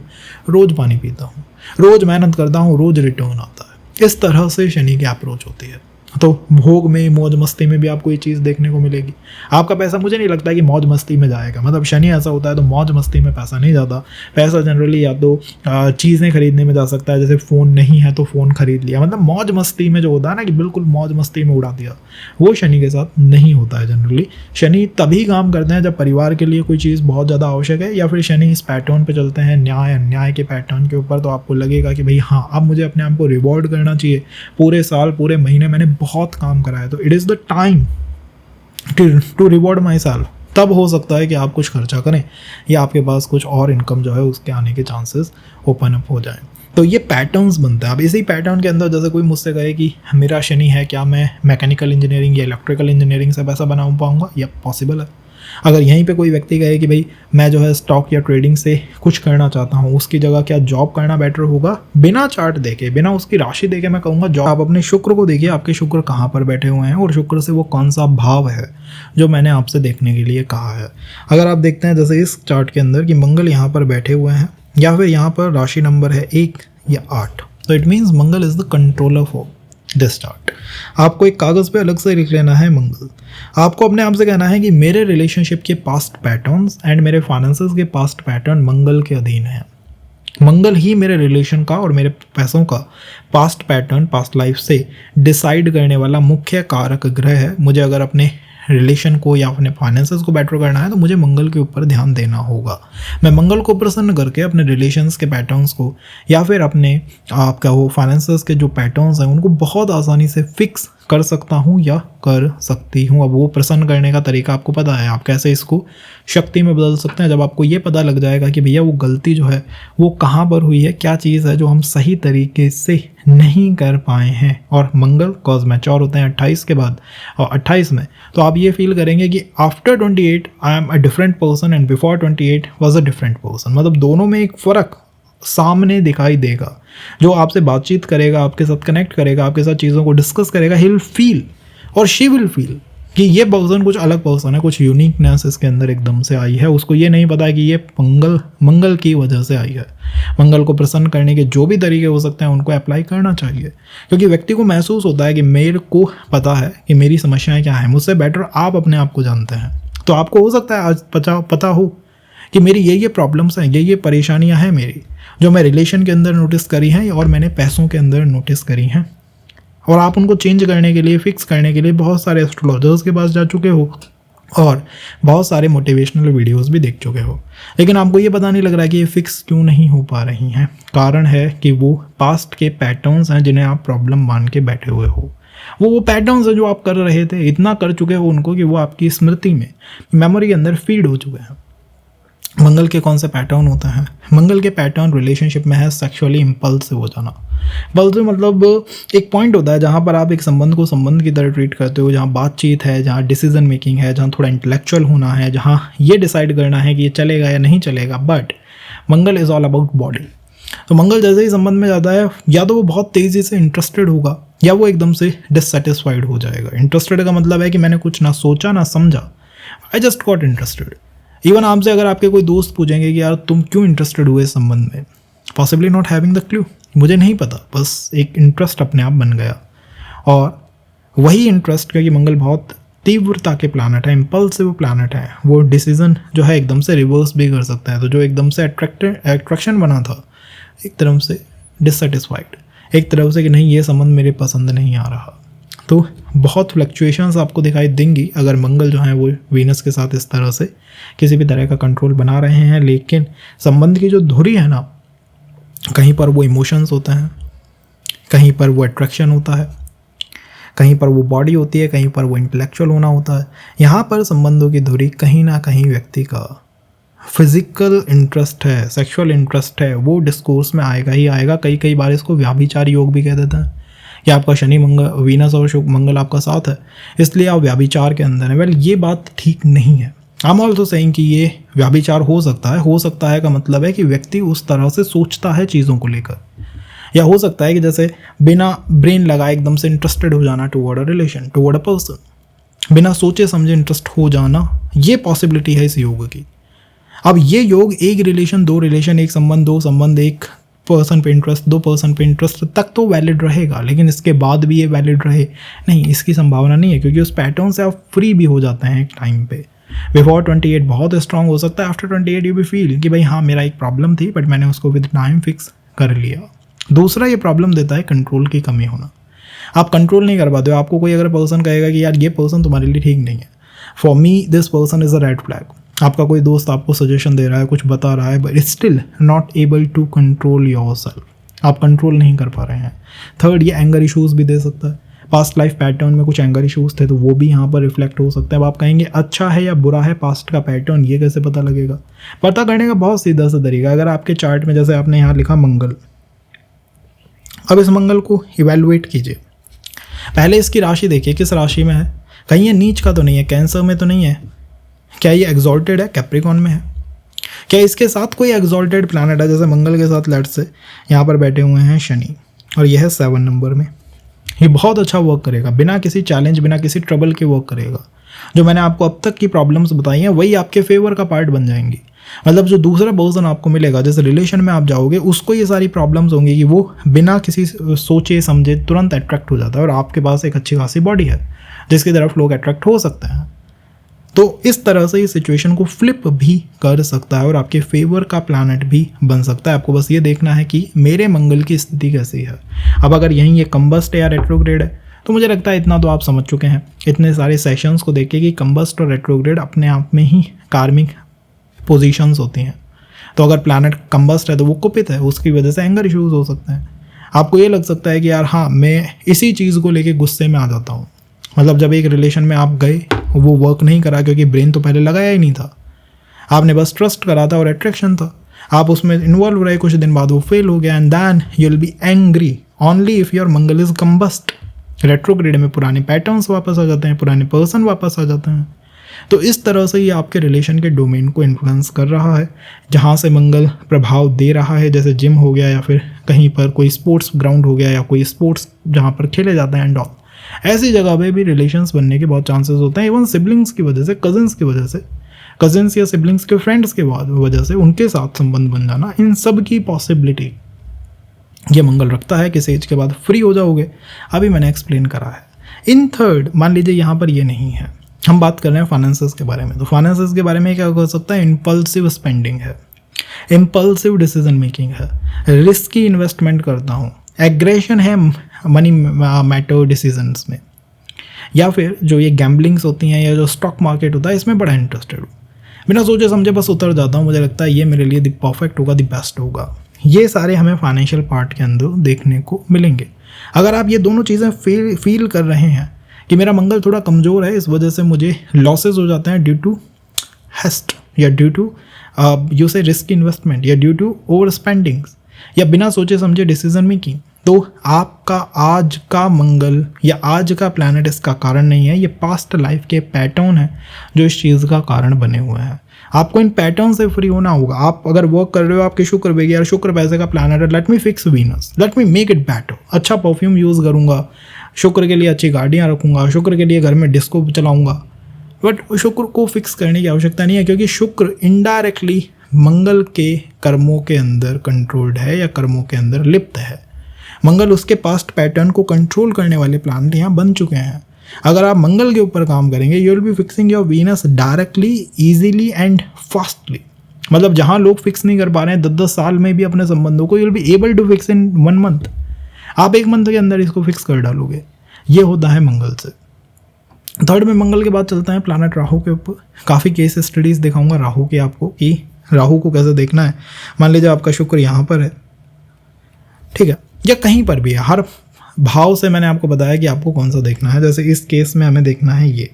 रोज पानी पीता हूँ, रोज मेहनत करता हूँ, रोज रिटर्न आता है। इस तरह से शनि की अप्रोच होती है। तो भोग में, मौज मस्ती में भी आपको ये चीज़ देखने को मिलेगी। आपका पैसा मुझे नहीं लगता कि मौज मस्ती में जाएगा, मतलब शनि ऐसा होता है तो मौज मस्ती में पैसा नहीं जाता। पैसा जनरली या तो चीज़ें खरीदने में जा सकता है, जैसे फ़ोन नहीं है तो फ़ोन खरीद लिया, मतलब मौज मस्ती में जो होता है ना कि बिल्कुल मौज मस्ती में उड़ा दिया, वो शनि के साथ नहीं होता है। जनरली शनि तभी काम करते हैं जब परिवार के लिए कोई चीज़ बहुत ज़्यादा आवश्यक है, या फिर शनि इस पैटर्न पर चलते हैं न्याय अन्याय के पैटर्न के ऊपर। तो आपको लगेगा कि भाई हाँ, अब मुझे अपने आप को रिवॉर्ड करना चाहिए, पूरे साल पूरे महीने मैंने बहुत काम करा है, तो it is the time to reward myself. तब हो सकता है कि आप कुछ खर्चा करें या आपके पास कुछ और इनकम जो है उसके आने के चांसेस ओपन अप हो जाएं। तो ये पैटर्न्स बनते हैं। अब इसी पैटर्न के अंदर जैसे कोई मुझसे कहे कि मेरा शनि है, क्या मैं मैकेनिकल इंजीनियरिंग या इलेक्ट्रिकल इंजीनियरिंग से पैसा बना पाऊंगा? यह पॉसिबल है। अगर यहीं पे कोई व्यक्ति कहे कि भाई मैं जो है स्टॉक या ट्रेडिंग से कुछ करना चाहता हूँ, उसकी जगह क्या जॉब करना बेटर होगा, बिना चार्ट देखे, बिना उसकी राशि देखे मैं कहूँगा जॉब। आप अपने शुक्र को देखिए, आपके शुक्र कहाँ पर बैठे हुए हैं और शुक्र से वो कौन सा भाव है जो मैंने आपसे देखने के लिए कहा है। अगर आप देखते हैं जैसे इस चार्ट के अंदर कि मंगल यहाँ पर बैठे हुए हैं या फिर यहाँ पर राशि नंबर है 1 या 8, तो it means Mangal is the controller for this chart. आपको एक कागज़ पे अलग से लिख लेना है मंगल। आपको अपने आप से कहना है कि मेरे रिलेशनशिप के पास्ट पैटर्न्स एंड मेरे फाइनेंसेस के पास्ट पैटर्न मंगल के अधीन हैं। मंगल ही मेरे रिलेशन का और मेरे पैसों का पास्ट पैटर्न, पास्ट लाइफ से डिसाइड करने वाला मुख्य कारक ग्रह है। मुझे अगर अपने रिलेशन को या अपने फाइनेंसेस को बेटर करना है तो मुझे मंगल के ऊपर ध्यान देना होगा। मैं मंगल को प्रसन्न करके अपने रिलेशंस के पैटर्न्स को या फिर अपने आपका वो फाइनेंसेस के जो पैटर्न्स हैं उनको बहुत आसानी से फिक्स कर सकता हूँ या कर सकती हूँ। अब वो प्रसन्न करने का तरीका आपको पता है, आप कैसे इसको शक्ति में बदल सकते हैं। जब आपको ये पता लग जाएगा कि भैया वो गलती जो है वो कहाँ पर हुई है, क्या चीज़ है जो हम सही तरीके से नहीं कर पाए हैं। और मंगल कॉज मैच्योर होते हैं 28 के बाद और 28 में, तो आप ये फील करेंगे कि after 28 I am a different person and before 28 was a different person. मतलब दोनों में एक फ़र्क सामने दिखाई देगा। जो आपसे बातचीत करेगा, आपके साथ कनेक्ट करेगा, आपके साथ चीज़ों को डिस्कस करेगा, ही विल फील और शी विल फील कि ये पर्सन कुछ अलग पर्सन है, कुछ यूनिकनेस इसके अंदर एकदम से आई है। उसको ये नहीं पता है कि ये मंगल की वजह से आई है। मंगल को प्रसन्न करने के जो भी तरीके हो सकते हैं उनको अप्लाई करना चाहिए, क्योंकि व्यक्ति को महसूस होता है कि मेरे को पता है कि मेरी समस्याएं क्या हैं, मुझसे बेटर आप अपने आप को जानते हैं। तो आपको हो सकता है आज पता हो कि मेरी ये प्रॉब्लम्स हैं, ये परेशानियां हैं मेरी, जो मैं रिलेशन के अंदर नोटिस करी हैं और मैंने पैसों के अंदर नोटिस करी हैं। और आप उनको चेंज करने के लिए, फिक्स करने के लिए बहुत सारे एस्ट्रोलॉजर्स के पास जा चुके हो और बहुत सारे मोटिवेशनल वीडियोस भी देख चुके हो, लेकिन आपको ये पता नहीं लग रहा है कि ये फिक्स क्यों नहीं हो पा रही हैं। कारण है कि वो पास्ट के पैटर्न्स हैं जिन्हें आप प्रॉब्लम मान के बैठे हुए हो। वो पैटर्न्स हैं जो आप कर रहे थे, इतना कर चुके हो उनको कि वो आपकी स्मृति में, मेमोरी के अंदर फीड हो चुके हैं। मंगल के कौन से पैटर्न होते हैं? मंगल के पैटर्न रिलेशनशिप में है सेक्सुअली इम्पल्सिव हो जाना। इम्पल्सिव मतलब एक पॉइंट होता है जहाँ पर आप एक संबंध को संबंध की तरह ट्रीट करते हो, जहाँ बातचीत है, जहाँ डिसीजन मेकिंग है, जहाँ थोड़ा इंटेलेक्चुअल होना है, जहाँ ये डिसाइड करना है कि ये चलेगा या नहीं चलेगा। But Mangal is all about body. तो मंगल जैसे ही संबंध में जाता है, या तो वो बहुत तेज़ी से इंटरेस्टेड होगा या वो एकदम से डिससेटिस्फाइड हो जाएगा। इंटरेस्टेड का मतलब है कि मैंने कुछ ना सोचा ना समझा, I just got interested. Even आपसे अगर आपके कोई दोस्त पूछेंगे कि यार तुम क्यों इंटरेस्टेड हुए इस संबंध में, possibly not having the clue, मुझे नहीं पता, बस एक इंटरेस्ट अपने आप बन गया। और वही इंटरेस्ट, क्योंकि मंगल बहुत तीव्रता के प्लानट है, इम्पल्सिव प्लानट है, वो डिसीजन जो है एकदम से रिवर्स भी कर सकते हैं। तो जो एकदम से अट्रैक्शन बना था, एक तरफ से डिससेटिस्फाइड, एक तरफ से कि नहीं ये संबंध मेरे पसंद नहीं आ रहा। तो बहुत फ्लक्चुएशंस आपको दिखाई देंगी अगर मंगल जो है वो वीनस के साथ इस तरह से किसी भी तरह का कंट्रोल बना रहे हैं। लेकिन संबंध की जो धुरी है ना, कहीं पर वो इमोशंस होते हैं, कहीं पर वो अट्रैक्शन होता है, कहीं पर वो बॉडी होती है, कहीं पर वो इंटेलेक्चुअल होना होता है। यहाँ पर संबंधों की धुरी कहीं ना कहीं व्यक्ति का फिजिकल इंटरेस्ट है, सेक्सुअल इंटरेस्ट है, वो डिस्कोर्स में आएगा ही आएगा। कई बार इसको व्याभिचार योग भी कह देते हैं कि आपका शनि मंगल, वीनस और शुक्र मंगल आपका साथ है, इसलिए आप व्याभिचार के अंदर है। वेल, ये बात ठीक नहीं है। आई एम ऑल्सो सेइंग कि ये व्याभिचार हो सकता है का मतलब है कि व्यक्ति उस तरह से सोचता है चीज़ों को लेकर, या हो सकता है कि जैसे बिना ब्रेन लगाए एकदम से इंटरेस्टेड हो जाना toward a relation, toward a person, बिना सोचे समझे इंटरेस्ट हो जाना, ये पॉसिबिलिटी है इस योग की। अब ये योग एक रिलेशन, दो रिलेशन, एक संबंध, दो संबंध, एक पर्सन पे इंटरेस्ट, दो पर्सन पे इंटरेस्ट तक तो वैलिड रहेगा, लेकिन इसके बाद भी ये वैलिड रहे नहीं, इसकी संभावना नहीं है, क्योंकि उस पैटर्न से आप फ्री भी हो जाते हैं एक टाइम पे। बिफोर 28 बहुत स्ट्रांग हो सकता है, आफ्टर 28 यू भी फील कि भाई हाँ मेरा एक प्रॉब्लम थी बट मैंने उसको विद टाइम फिक्स कर लिया। दूसरा ये प्रॉब्लम देता है कंट्रोल की कमी होना। आप कंट्रोल नहीं कर पाते हो। आपको कोई अगर पर्सन कहेगा कि यार ये पर्सन तुम्हारे लिए ठीक नहीं है, for me this person is a red flag. आपका कोई दोस्त आपको सजेशन दे रहा है, कुछ बता रहा है, but still not able to control yourself. आप कंट्रोल नहीं कर पा रहे हैं। थर्ड, ये एंगर इशूज़ भी दे सकता है। पास्ट लाइफ पैटर्न में कुछ एंगर इशूज़ थे तो वो भी यहाँ पर रिफ्लेक्ट हो सकता है। अब आप कहेंगे अच्छा है या बुरा है पास्ट का पैटर्न, ये कैसे पता लगेगा? पता करने का बहुत सीधा सा तरीका, अगर आपके चार्ट में जैसे आपने यहाँ लिखा मंगल, अब इस मंगल को इवेलुएट कीजिए। पहले इसकी राशि देखिए किस राशि में है, कहीं ये नीच का तो नहीं है, कैंसर में तो नहीं है, क्या ये एग्जॉल्टेड है, कैप्रिकॉन में है? क्या इसके साथ कोई एग्जॉल्टेड प्लैनेट है? जैसे मंगल के साथ लेट्स से यहाँ पर बैठे हुए हैं शनि और यह है 7 नंबर में। ये बहुत अच्छा वर्क करेगा, बिना किसी चैलेंज, बिना किसी ट्रबल के वर्क करेगा। जो मैंने आपको अब तक की प्रॉब्लम्स बताई हैं वही आपके फेवर का पार्ट बन जाएंगी। मतलब जो दूसरा पर्सन आपको मिलेगा, जैसे रिलेशन में आप जाओगे, उसको ये सारी प्रॉब्लम्स होंगी कि वो बिना किसी सोचे समझे तुरंत अट्रैक्ट हो जाता है और आपके पास एक अच्छी खासी बॉडी है जिसकी तरफ लोग अट्रैक्ट हो सकते हैं। तो इस तरह से ये सिचुएशन को फ्लिप भी कर सकता है और आपके फेवर का प्लैनेट भी बन सकता है। आपको बस ये देखना है कि मेरे मंगल की स्थिति कैसी है। अब अगर यहीं ये कंबस्ट या रेट्रोग्रेड है तो मुझे लगता है इतना तो आप समझ चुके हैं इतने सारे सेशंस को देख के कि कंबस्ट और रेट्रोग्रेड अपने आप में ही कार्मिक पोजीशंस होती हैं। तो अगर प्लैनेट कंबस्ट है तो वो कुपित है, उसकी वजह से एंगर इश्यूज हो सकते हैं। आपको ये लग सकता है कि यार हाँ, मैं इसी चीज़ को लेके गुस्से में आ जाता हूँ। मतलब जब एक रिलेशन में आप गए, वो वर्क नहीं करा क्योंकि ब्रेन तो पहले लगाया ही नहीं था, आपने बस ट्रस्ट करा था और अट्रैक्शन था, आप उसमें इन्वॉल्व रहे, कुछ दिन बाद वो फेल हो गया and then you will be angry only if your Mangal is combust. Retrograde में पुराने पैटर्न्स वापस आ जाते हैं, पुराने पर्सन वापस आ जाते हैं। तो इस तरह से ये आपके रिलेशन के डोमेन को इन्फ्लुएंस कर रहा है, जहाँ से मंगल प्रभाव दे रहा है, जैसे जिम हो गया या फिर कहीं पर कोई स्पोर्ट्स ग्राउंड हो गया या कोई स्पोर्ट्स जहाँ पर खेले जाते हैं एंड ऑल। ऐसी जगह पे भी रिलेशंस बनने के बहुत चांसेस होते हैं। इवन सिबलिंग्स की वजह से, कजिन्स की वजह से, कजिन्स या सिबलिंग्स के फ्रेंड्स के वजह से उनके साथ संबंध बन जाना, इन सब की पॉसिबिलिटी ये मंगल रखता है। किस एज के बाद फ्री हो जाओगे, अभी मैंने एक्सप्लेन करा है। इन थर्ड, मान लीजिए यहाँ पर ये नहीं है, हम बात कर रहे हैं फाइनेंसेस के बारे में। तो फाइनेंसेस के बारे में क्या हो सकता है? इम्पल्सिव स्पेंडिंग है, इम्पल्सिव डिसीजन मेकिंग है, रिस्की इन्वेस्टमेंट करता हूँ, एग्रेशन है मनी मैटर डिसीजंस में, या फिर जो ये गैम्बलिंग्स होती हैं या जो स्टॉक मार्केट होता है इसमें बड़ा इंटरेस्टेड हूँ, बिना सोचे समझे बस उतर जाता हूँ। मुझे लगता है ये मेरे लिए द परफेक्ट होगा, द बेस्ट होगा। ये सारे हमें फाइनेंशियल पार्ट के अंदर देखने को मिलेंगे। अगर आप ये दोनों चीज़ें फील कर रहे हैं कि मेरा मंगल थोड़ा कमज़ोर है, इस वजह से मुझे लॉसेस हो जाते हैं ड्यू टू हेस्ट या ड्यू टू यू से रिस्क इन्वेस्टमेंट या ड्यू टू ओवर स्पेंडिंग्स या बिना सोचे समझे डिसीजन मेकिंग, तो आपका आज का मंगल या आज का प्लैनेट इसका कारण नहीं है। ये पास्ट लाइफ के पैटर्न है जो इस चीज़ का कारण बने हुए हैं। आपको इन पैटर्न से फ्री होना होगा। आप अगर वर्क कर रहे हो, आपके शुक्र बेगे, यार शुक्र पैसे का प्लैनेट है, let me fix Venus, let me make it better, अच्छा परफ्यूम यूज़ करूँगा, शुक्र के लिए अच्छी गाड़ियाँ रखूँगा, शुक्र के लिए घर में डिस्को चलाऊँगा। बट शुक्र को फिक्स करने की आवश्यकता नहीं है, क्योंकि शुक्र इनडायरेक्टली मंगल के कर्मों के अंदर कंट्रोल्ड है या कर्मों के अंदर लिप्त है। मंगल उसके पास्ट पैटर्न को कंट्रोल करने वाले प्लैनेट यहाँ बन चुके हैं। अगर आप मंगल के ऊपर काम करेंगे, you will B fixing your Venus directly, easily and fastly. मतलब जहाँ लोग फिक्स नहीं कर पा रहे हैं 10-10 साल में भी अपने संबंधों को, you will be able to fix in 1 month. आप 1 मंथ के अंदर इसको फिक्स कर डालोगे। ये होता है मंगल से। थर्ड में मंगल के बाद चलता है प्लैनेट राहु के ऊपर। काफ़ी केस स्टडीज़ दिखाऊंगा राहु के आपको कि राहु को कैसे देखना है। मान लीजिए आपका शुक्र यहाँ पर है, ठीक है, या कहीं पर भी है, हर भाव से मैंने आपको बताया कि आपको कौन सा देखना है। जैसे इस केस में हमें देखना है ये।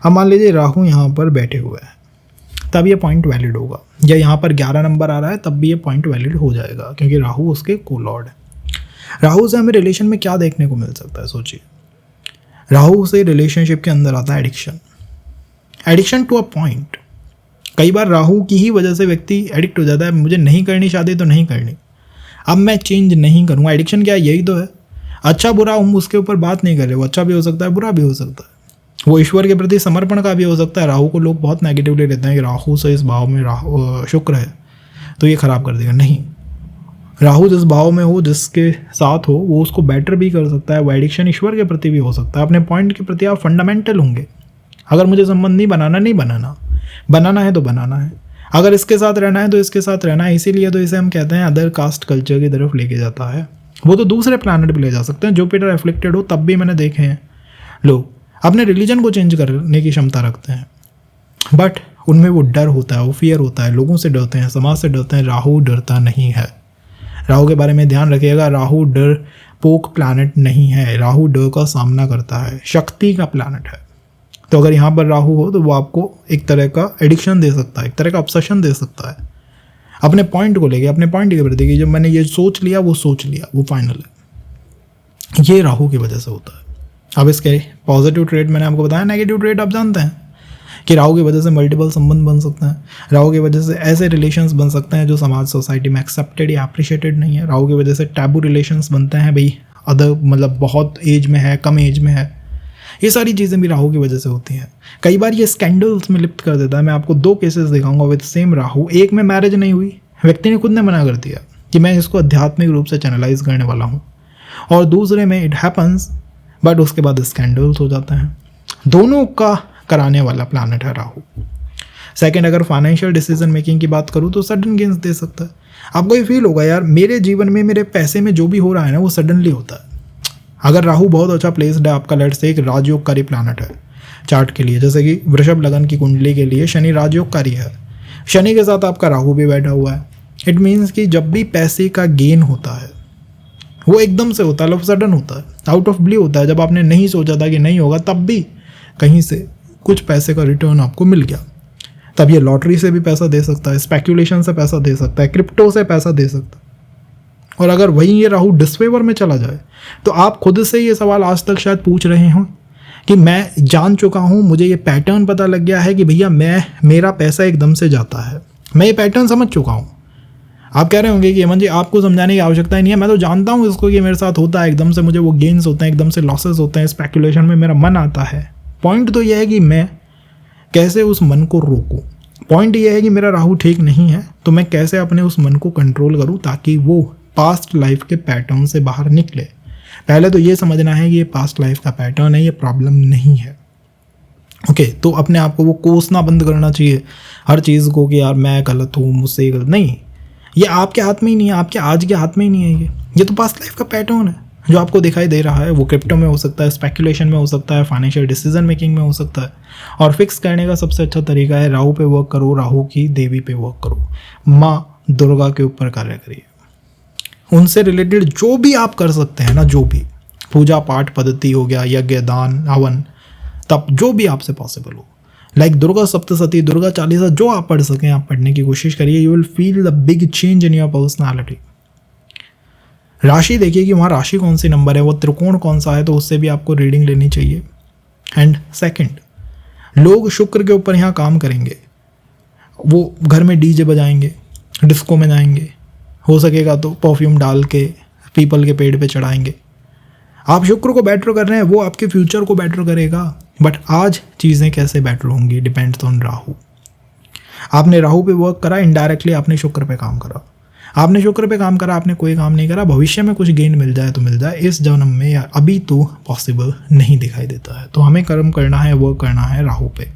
अब मान लीजिए राहु यहाँ पर बैठे हुए हैं, तब ये पॉइंट वैलिड होगा, या यहाँ पर 11 नंबर आ रहा है तब भी ये पॉइंट वैलिड हो जाएगा, क्योंकि राहु उसके को-लॉर्ड है। राहु से हमें रिलेशन में क्या देखने को मिल सकता है? सोचिए, राहु से रिलेशनशिप के अंदर आता है addiction, addiction to a point. कई बार राहु की ही वजह से व्यक्ति एडिक्ट हो जाता है। मुझे नहीं करनी शादी तो नहीं करनी, अब मैं चेंज नहीं करूँगा। एडिक्शन क्या है? यही तो है। अच्छा बुरा हम उसके ऊपर बात नहीं कर रहे, वो अच्छा भी हो सकता है, बुरा भी हो सकता है, वो ईश्वर के प्रति समर्पण का भी हो सकता है। राहु को लोग बहुत नेगेटिवली लेते हैं कि राहु से इस भाव में शुक्र है तो ये खराब कर देगा। नहीं, राहु जिस भाव में हो, जिसके साथ हो, वो उसको बेटर भी कर सकता है। वो एडिक्शन ईश्वर के प्रति भी हो सकता है। अपने पॉइंट के प्रति आप फंडामेंटल होंगे। अगर मुझे संबंध नहीं बनाना, नहीं बनाना, बनाना है तो बनाना है, अगर इसके साथ रहना है तो इसके साथ रहना है। इसीलिए तो इसे हम कहते हैं अदर कास्ट कल्चर की तरफ लेके जाता है। वो तो दूसरे प्लैनेट भी ले जा सकते हैं। जुपिटर एफ्लिक्टेड हो तब भी मैंने देखे हैं लोग अपने रिलीजन को चेंज करने की क्षमता रखते हैं, बट उनमें वो डर होता है, वो फियर होता है, लोगों से डरते हैं, समाज से डरते हैं। राहु डरता नहीं है। राहु के बारे में ध्यान रखिएगा, राहु डर पोक प्लैनेट नहीं है। राहु डर का सामना करता है, शक्ति का प्लैनेट है। तो अगर यहाँ पर राहु हो तो वो आपको एक तरह का एडिक्शन दे सकता है, एक तरह का ऑब्सेशन दे सकता है अपने पॉइंट को लेके, अपने पॉइंट के प्रति कि जब मैंने ये सोच लिया, वो सोच लिया, वो फाइनल है। ये राहु की वजह से होता है। अब इसके पॉजिटिव ट्रेड मैंने आपको बताया, नेगेटिव ट्रेड आप जानते हैं। कि राहु की वजह से मल्टीपल संबंध बन सकते हैं, राहु की वजह से ऐसे रिलेशंस बन सकते हैं जो समाज सोसाइटी में एक्सेप्टेड या अप्रिशिएटेड नहीं है, राहु की वजह से टैबू रिलेशंस बनते हैं, भाई अदर मतलब बहुत एज में है, कम एज में है, ये सारी चीज़ें भी राहु की वजह से होती हैं। कई बार ये स्कैंडल्स में लिप्त कर देता है। मैं आपको 2 केसेस दिखाऊंगा विद सेम राहु। एक में मैरिज नहीं हुई, व्यक्ति ने खुद ने मना कर दिया कि मैं इसको आध्यात्मिक रूप से चैनलाइज करने वाला हूँ, और दूसरे में इट हैपन्स बट उसके बाद स्कैंडल्स हो जाते हैं। दोनों का कराने वाला प्लैनेट है राहु। सेकंड, अगर फाइनेंशियल डिसीजन मेकिंग की बात करूँ तो सडन गेन्स दे सकता है। आपको ये फील होगा यार मेरे जीवन में मेरे पैसे में जो भी हो रहा है ना वो सडनली होता है। अगर राहु बहुत अच्छा प्लेस्ड है आपका, लेट्स से एक राजयोगकारी प्लैनेट है चार्ट के लिए, जैसे कि वृषभ लगन की कुंडली के लिए शनि राजयोगकारी है, शनि के साथ आपका राहु भी बैठा हुआ है। इट मीन्स कि जब भी पैसे का गेन होता है वो एकदम से होता है, सडन होता है, आउट ऑफ ब्लू होता है। जब आपने नहीं सोचा था कि नहीं होगा तब भी कहीं से कुछ पैसे का रिटर्न आपको मिल गया। तब ये लॉटरी से भी पैसा दे सकता है, स्पेक्यूलेशन से पैसा दे सकता है, क्रिप्टो से पैसा दे सकता है। और अगर वहीं ये राहु डिसफेवर में चला जाए तो आप खुद से ये सवाल आज तक शायद पूछ रहे हो कि मैं जान चुका हूँ, मुझे ये पैटर्न पता लग गया है कि भैया मेरा पैसा एकदम से जाता है, मैं ये पैटर्न समझ चुका हूँ। आप कह रहे होंगे कि हेमंत जी आपको समझाने की आवश्यकता ही नहीं है, मैं तो जानता हूँ इसको कि मेरे साथ होता है, एकदम से मुझे वो गेन्स होते हैं, एकदम से लॉसेस होते हैं, स्पेकुलेशन में मेरा मन आता है। पॉइंट तो ये है कि मैं कैसे उस मन को रोकूं। पॉइंट ये है कि मेरा राहु ठीक नहीं है तो मैं कैसे अपने उस मन को कंट्रोल करूं ताकि वो पास्ट लाइफ के पैटर्न से बाहर निकले। पहले तो ये समझना है कि ये पास्ट लाइफ का पैटर्न है, ये प्रॉब्लम नहीं है। ओके, तो अपने आप को वो कोसना बंद करना चाहिए हर चीज़ को कि यार मैं गलत हूँ, मुझसे गलत नहीं। ये आपके हाथ में ही नहीं है, आपके आज के हाथ में ही नहीं है। ये तो पास्ट लाइफ का पैटर्न है जो आपको दिखाई दे रहा है। वो क्रिप्टो में हो सकता है, स्पेकुलेशन में हो सकता है, फाइनेंशियल डिसीजन मेकिंग में हो सकता है। और फिक्स करने का सबसे अच्छा तरीका है राहु पे वर्क करो, राहु की देवी पे वर्क करो, माँ दुर्गा के ऊपर कार्य करिए। उनसे रिलेटेड जो भी आप कर सकते हैं ना, जो भी पूजा पाठ पद्धति हो गया, यज्ञ दान हवन, तब जो भी आपसे पॉसिबल हो, लाइक दुर्गा सप्तशती, दुर्गा चालीसा, जो आप पढ़ सकें आप पढ़ने की कोशिश करिए। You will feel the big change in your personality. राशि देखिए कि वहाँ राशि कौन सी नंबर है, वो त्रिकोण कौन सा है, तो उससे भी आपको रीडिंग लेनी चाहिए। एंड सेकंड, लोग शुक्र के ऊपर यहाँ काम करेंगे, वो घर में डीजे बजाएंगे, डिस्को में जाएंगे, हो सकेगा तो परफ्यूम डाल के पीपल के पेड़ पे चढ़ाएंगे। आप शुक्र को बेटर कर रहे हैं, वो आपके फ्यूचर को बेटर करेगा। बट आज चीज़ें कैसे बेटर होंगी डिपेंड्स ऑन राहु। आपने राहु पे वर्क करा, इनडायरेक्टली आपने शुक्र पे काम करा। आपने शुक्र पे काम करा, आपने कोई काम नहीं करा। भविष्य में कुछ गेन मिल जाए तो मिल जाए, इस जन्म में या अभी तो पॉसिबल नहीं दिखाई देता है। तो हमें कर्म करना है, वर्क करना है राहु पे।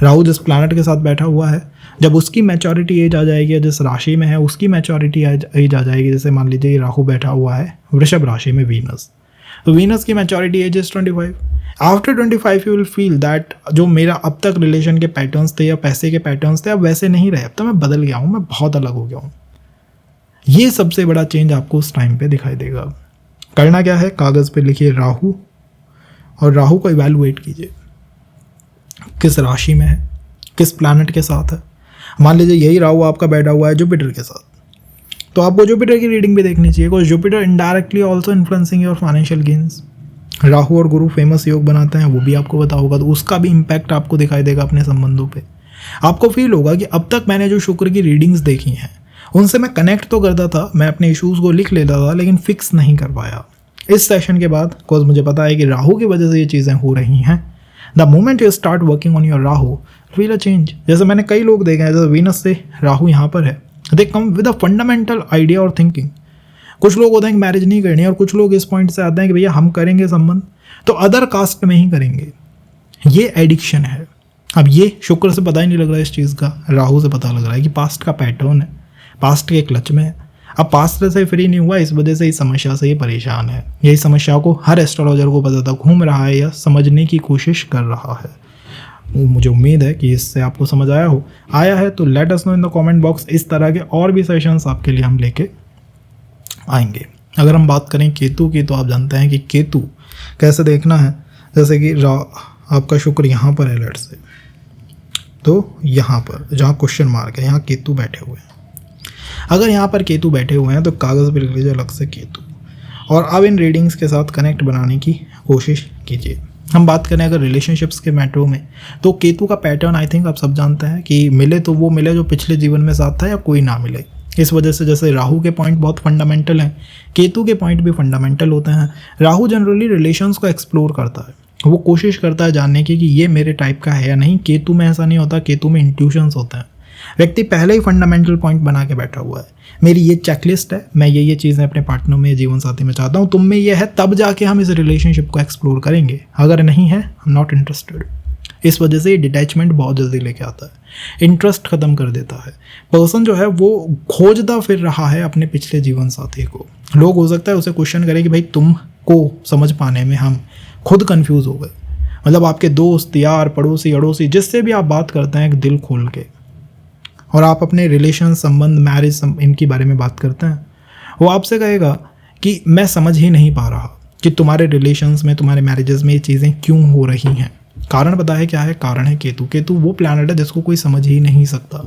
राहु जिस प्लैनेट के साथ बैठा हुआ है, जब उसकी मैच्योरिटी एज आ जाएगी, जिस राशि में है उसकी मैच्योरिटी एज आ जाएगी, जैसे मान लीजिए राहु बैठा हुआ है वृषभ राशि में वीनस, तो वीनस की maturity age is 25। After 25 you will feel that जो मेरा अब तक रिलेशन के पैटर्न्स थे या पैसे के पैटर्न्स थे अब वैसे नहीं रहे, अब तो मैं बदल गया हूँ, मैं बहुत अलग हो गया हूँ। ये सबसे बड़ा चेंज आपको उस टाइम पे दिखाई देगा। करना क्या है, कागज़ पे लिखिए राहु, और राहु को इवैल्यूएट कीजिए किस राशि में है, किस प्लैनेट के साथ है। मान लीजिए यही राहु आपका बैठा हुआ है जुपिटर के साथ, तो आपको जुपिटर की रीडिंग भी देखनी चाहिए, because Jupiter indirectly also influencing your financial gains. Rahu और गुरु फेमस योग बनाते हैं, वो भी आपको पता होगा, तो उसका भी इम्पैक्ट आपको दिखाई देगा अपने संबंधों पे। आपको फील होगा कि अब तक मैंने जो शुक्र की रीडिंग्स देखी हैं उनसे मैं कनेक्ट तो करता था, मैं अपने इश्यूज़ को लिख लेता था, लेकिन फिक्स नहीं कर पाया। इस सेशन के बाद बिकॉज मुझे पता है कि राहु की वजह से ये चीज़ें हो रही हैं। The moment you start working on your Rahu feel a change. जैसे मैंने कई लोग देखे हैं, जैसे वीनस से राहु यहाँ पर है, they come with a fundamental idea और थिंकिंग। कुछ लोग होते हैं कि मैरिज नहीं करनी, और कुछ लोग इस पॉइंट से आते हैं कि भैया हम करेंगे संबंध तो अदर कास्ट में ही करेंगे। ये एडिक्शन है। अब ये शुक्र से पता ही नहीं लग रहा है इस चीज़ का, राहु से पता लग रहा है कि पास्ट का पैटर्न है, पास्ट के क्लच में है। अब पास्ट से फ्री नहीं हुआ, इस वजह से इस समस्या से ये परेशान है। यही समस्या को हर एस्ट्रोलॉजर को पता था, घूम रहा है या समझने की कोशिश कर रहा है। मुझे उम्मीद है कि इससे आपको समझ आया है तो let us know in the comment box. इस तरह के और भी सेशंस आपके लिए हम लेके आएंगे। अगर हम बात करें केतु की, तो आप जानते हैं कि केतु कैसे देखना है। जैसे कि आपका शुक्र यहाँ पर है, लेट से, तो यहाँ पर जहाँ क्वेश्चन मार्क है यहाँ केतु बैठे हुए हैं। अगर यहाँ पर केतु बैठे हुए हैं तो कागज़ पर लिख लीजिए अलग से केतु, और अब इन रीडिंग्स के साथ कनेक्ट बनाने की कोशिश कीजिए। हम बात करें अगर रिलेशनशिप्स के मैटरों में, तो केतु का पैटर्न आई थिंक आप सब जानते हैं कि मिले तो वो मिले जो पिछले जीवन में साथ था, या कोई ना मिले। इस वजह से जैसे राहु के पॉइंट बहुत फंडामेंटल हैं, केतु के पॉइंट भी फंडामेंटल होते हैं। राहु जनरली रिलेशंस को एक्सप्लोर करता है, वो कोशिश करता है जानने की कि ये मेरे टाइप का है या नहीं। केतु में ऐसा नहीं होता, केतु में इंट्यूशंस होते हैं। व्यक्ति पहले ही फंडामेंटल पॉइंट बना के बैठा हुआ है, मेरी ये चेकलिस्ट है, मैं ये चीज़ें अपने पार्टनर में, जीवन साथी में चाहता हूँ, तुम में ये है, तब जाके हम इस रिलेशनशिप को एक्सप्लोर करेंगे। अगर नहीं है, आई एम नॉट इंटरेस्टेड। इस वजह से ये डिटैचमेंट बहुत जल्दी लेके आता है, इंटरेस्ट खत्म कर देता है। पर्सन जो है वो खोजता फिर रहा है अपने पिछले जीवन साथी को। लोग हो सकता है उसे क्वेश्चन करें कि भाई तुमको समझ पाने में हम खुद कंफ्यूज हो गए। मतलब आपके दोस्त, यार, पड़ोसी, अड़ोसी, जिससे भी आप बात करते हैं एक दिल खोल के, और आप अपने रिलेशन, संबंध, मैरिज, इनके बारे में बात करते हैं, वो आपसे कहेगा कि मैं समझ ही नहीं पा रहा कि तुम्हारे रिलेशंस में, तुम्हारे मैरिजेस में ये चीज़ें क्यों हो रही हैं। कारण पता है क्या है? कारण है केतु। केतु वो प्लैनेट है जिसको कोई समझ ही नहीं सकता।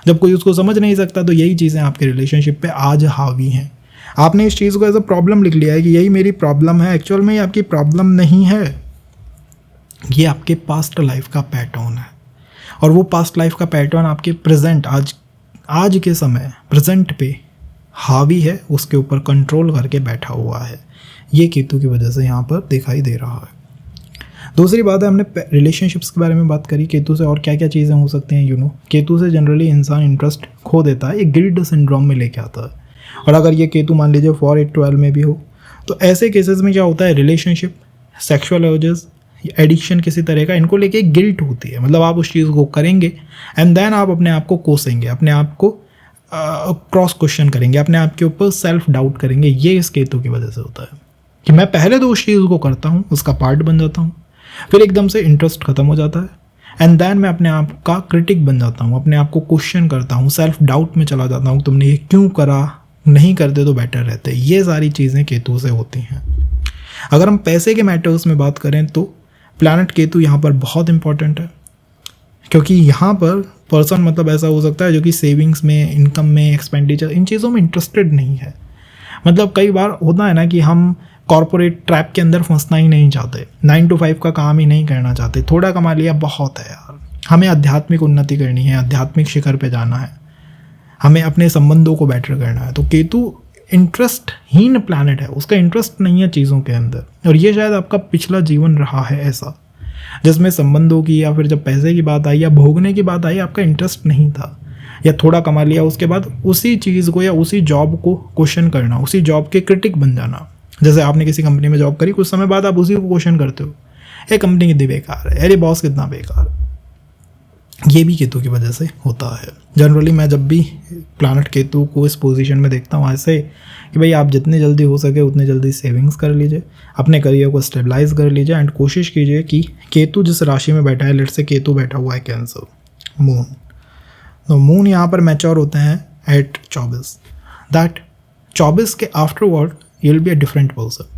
जब कोई उसको समझ नहीं सकता तो यही चीज़ें आपके रिलेशनशिप पे आज हावी हैं। आपने इस चीज़ को एज अ प्रॉब्लम लिख लिया है कि यही मेरी प्रॉब्लम है। एक्चुअल में ये आपकी प्रॉब्लम नहीं है, ये आपके पास्ट लाइफ का पैटर्न है। और वो पास्ट लाइफ का पैटर्न आपके प्रेजेंट, आज के समय प्रेजेंट पे हावी है, उसके ऊपर कंट्रोल करके बैठा हुआ है। ये केतु की वजह से यहाँ पर दिखाई दे रहा है। दूसरी बात है, हमने रिलेशनशिप्स के बारे में बात करी। केतु से और क्या क्या चीज़ें हो सकती हैं? केतु से जनरली इंसान इंटरेस्ट खो देता है, ये गिल्ट सिंड्रोम में लेके आता है। और अगर ये केतु मान लीजिए 4, 8, 12 में भी हो, तो ऐसे केसेस में क्या होता है, रिलेशनशिप, सेक्सुअल अर्जेस, एडिक्शन किसी तरह का, इनको लेके गिल्ट होती है। मतलब आप उस चीज़ को करेंगे एंड देन आप अपने आप को कोसेंगे, अपने आप को क्रॉस क्वेश्चन करेंगे, अपने आप के ऊपर सेल्फ डाउट करेंगे। ये इस केतु की वजह से होता है कि मैं पहले तो उस चीज़ को करता हूँ, उसका पार्ट बन जाता हूँ, फिर एकदम से इंटरेस्ट खत्म हो जाता है एंड देन मैं अपने आप का क्रिटिक बन जाता हूँ, अपने आप को क्वेश्चन करता हूँ, सेल्फ डाउट में चला जाता हूँ, तुमने ये क्यों करा, नहीं करते तो बेटर रहते। ये सारी चीज़ें केतु से होती हैं। अगर हम पैसे के मैटर्स में बात करें तो प्लैनेट केतु यहाँ पर बहुत इंपॉर्टेंट है, क्योंकि यहाँ पर पर्सन मतलब ऐसा हो सकता है जो कि सेविंग्स में, इनकम में, एक्सपेंडिचर, इन चीज़ों में इंटरेस्टेड नहीं है। मतलब कई बार होता है ना कि हम कॉर्पोरेट ट्रैप के अंदर फंसना ही नहीं चाहते, 9 to 5 का काम ही नहीं करना चाहते, थोड़ा कमा लिया बहुत है यार, हमें आध्यात्मिक उन्नति करनी है, आध्यात्मिक शिखर पे जाना है, हमें अपने संबंधों को बेटर करना है। तो केतु इंटरेस्टहीन प्लैनेट है, उसका इंटरेस्ट नहीं है चीज़ों के अंदर। और ये शायद आपका पिछला जीवन रहा है ऐसा, जिसमें संबंधों की या फिर जब पैसे की बात आई या भोगने की बात आई, आपका इंटरेस्ट नहीं था, या थोड़ा कमा लिया उसके बाद उसी चीज़ को या उसी जॉब को क्वेश्चन करना, उसी जॉब के क्रिटिक बन जाना। जैसे आपने किसी कंपनी में जॉब करी, कुछ समय बाद आप उसी को क्वेश्चन करते हो, ये कंपनी कितनी बेकार है, अरे बॉस कितना बेकार। ये भी केतु की वजह से होता है। जनरली मैं जब भी प्लैनेट केतु को इस पोजीशन में देखता हूँ ऐसे कि भाई आप जितनी जल्दी हो सके उतनी जल्दी सेविंग्स कर लीजिए, अपने करियर को स्टेबलाइज कर लीजिए एंड कोशिश कीजिए कि केतु जिस राशि में बैठा है, लेट से केतु बैठा हुआ है कैंसर, मून, तो मून यहाँ पर मैच्योर होते हैं एट 24, दैट 24 के afterward you will be a different person.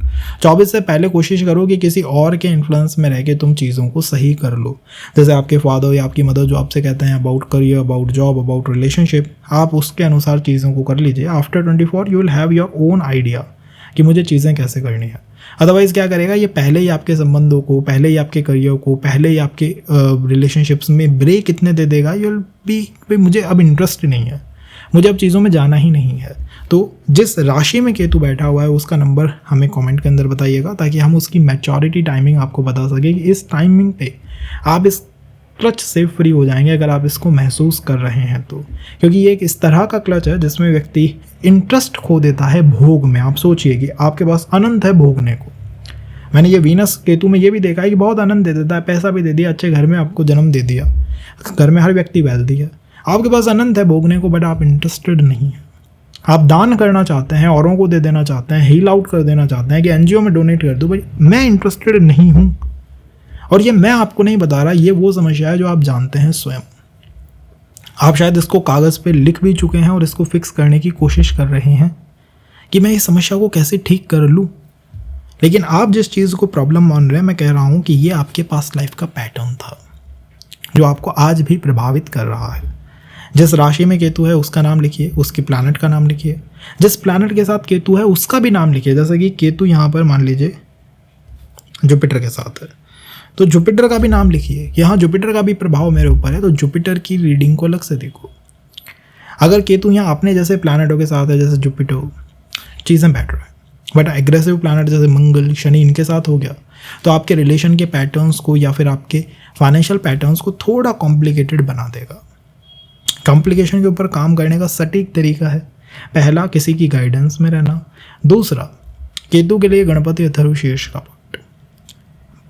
24 से पहले कोशिश करो कि किसी और के इन्फ्लुएंस में रह के तुम चीज़ों को सही कर लो। जैसे आपके फादर या आपकी मदर जो आपसे कहते हैं about career, about job, about relationship, आप उसके अनुसार चीज़ों को कर लीजिए। After 24 you will have your own idea कि मुझे चीज़ें कैसे करनी है। अदरवाइज़ क्या करेगा, ये पहले ही आपके संबंधों को, पहले ही आपके करियर को, पहले ही आपके रिलेशनशिप्स में ब्रेक इतने दे देगा, यू विल बी भाई मुझे अब इंटरेस्ट नहीं है, मुझे अब चीज़ों में जाना ही नहीं है। तो जिस राशि में केतु बैठा हुआ है उसका नंबर हमें कमेंट के अंदर बताइएगा, ताकि हम उसकी मैच्योरिटी टाइमिंग आपको बता सके कि इस टाइमिंग पे आप इस क्लच से फ्री हो जाएंगे अगर आप इसको महसूस कर रहे हैं तो। क्योंकि ये एक इस तरह का क्लच है जिसमें व्यक्ति इंटरेस्ट खो देता है भोग में। आप सोचिए कि आपके पास आनंद है भोगने को। मैंने ये वीनस केतु में ये भी देखा है कि बहुत आनंद दे देता है, पैसा भी दे दिया, अच्छे घर में आपको जन्म दे दिया, घर में हर व्यक्ति वेल्दी है, आपके पास आनंद है भोगने को, बट आप इंटरेस्टेड नहीं हैं। आप दान करना चाहते हैं, औरों को दे देना चाहते हैं, हील आउट कर देना चाहते हैं कि एनजीओ में डोनेट कर दो, भाई मैं इंटरेस्टेड नहीं हूँ। और ये मैं आपको नहीं बता रहा, ये वो समस्या है जो आप जानते हैं स्वयं। आप शायद इसको कागज़ पे लिख भी चुके हैं और इसको फिक्स करने की कोशिश कर रहे हैं कि मैं इस समस्या को कैसे ठीक कर लूँ। लेकिन आप जिस चीज़ को प्रॉब्लम मान रहे हैं, मैं कह रहा हूँ कि ये आपके पास्ट लाइफ का पैटर्न था जो आपको आज भी प्रभावित कर रहा है। जिस राशि में केतु है उसका नाम लिखिए, उसके प्लैनेट का नाम लिखिए, जिस प्लैनेट के साथ केतु है उसका भी नाम लिखिए। जैसे कि केतु यहाँ पर मान लीजिए जुपिटर के साथ है, तो जुपिटर का भी नाम लिखिए, यहाँ जुपिटर का भी प्रभाव मेरे ऊपर है, तो जुपिटर की रीडिंग को अलग से देखो। अगर केतु यहाँ अपने जैसे प्लैनेटों के साथ है, जैसे जुपिटर, चीज़ें बेटर है। बट एग्रेसिव प्लैनेट जैसे मंगल, शनि, इनके साथ हो गया तो आपके रिलेशन के पैटर्न्स को या फिर आपके फाइनेंशियल पैटर्न्स को थोड़ा कॉम्प्लिकेटेड बना देगा। कॉम्प्लिकेशन के ऊपर काम करने का सटीक तरीका है, पहला किसी की गाइडेंस में रहना, दूसरा केतु के लिए गणपति अथर्वशीर्ष का पाठ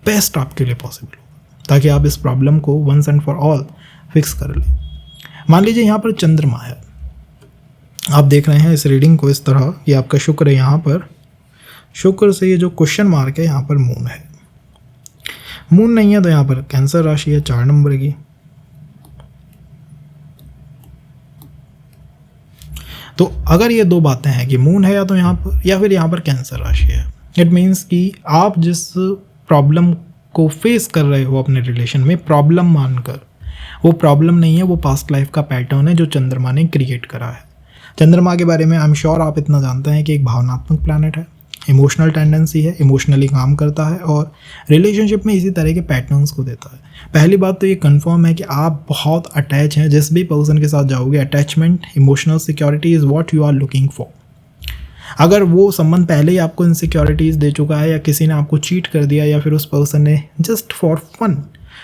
बेस्ट आपके लिए पॉसिबल हो, ताकि आप इस प्रॉब्लम को once and for all fix कर लें। मान लीजिए यहाँ पर चंद्रमा है, आप देख रहे हैं इस रीडिंग को इस तरह कि आपका शुक्र है यहाँ पर, शुक्र से ये जो क्वेश्चन मार्क है यहाँ पर मून है, मून नहीं है तो यहाँ पर कैंसर राशि है 4 नंबर की। तो अगर ये दो बातें हैं कि मून है या तो यहाँ पर या फिर यहाँ पर कैंसर राशि है, इट मीन्स कि आप जिस प्रॉब्लम को फेस कर रहे हो अपने रिलेशन में प्रॉब्लम मानकर, वो प्रॉब्लम नहीं है, वो पास्ट लाइफ का पैटर्न है जो चंद्रमा ने क्रिएट करा है। चंद्रमा के बारे में आई एम श्योर आप इतना जानते हैं कि एक भावनात्मक प्लैनेट है, इमोशनल टेंडेंसी है, इमोशनली काम करता है और रिलेशनशिप में इसी तरह के पैटर्न्स को देता है। पहली बात तो ये कंफर्म है कि आप बहुत अटैच हैं, जिस भी पर्सन के साथ जाओगे attachment, emotional security is what you are looking for. अगर वो संबंध पहले ही आपको इनसिक्योरिटीज़ दे चुका है या किसी ने आपको चीट कर दिया या फिर उस पर्सन ने जस्ट फॉर फन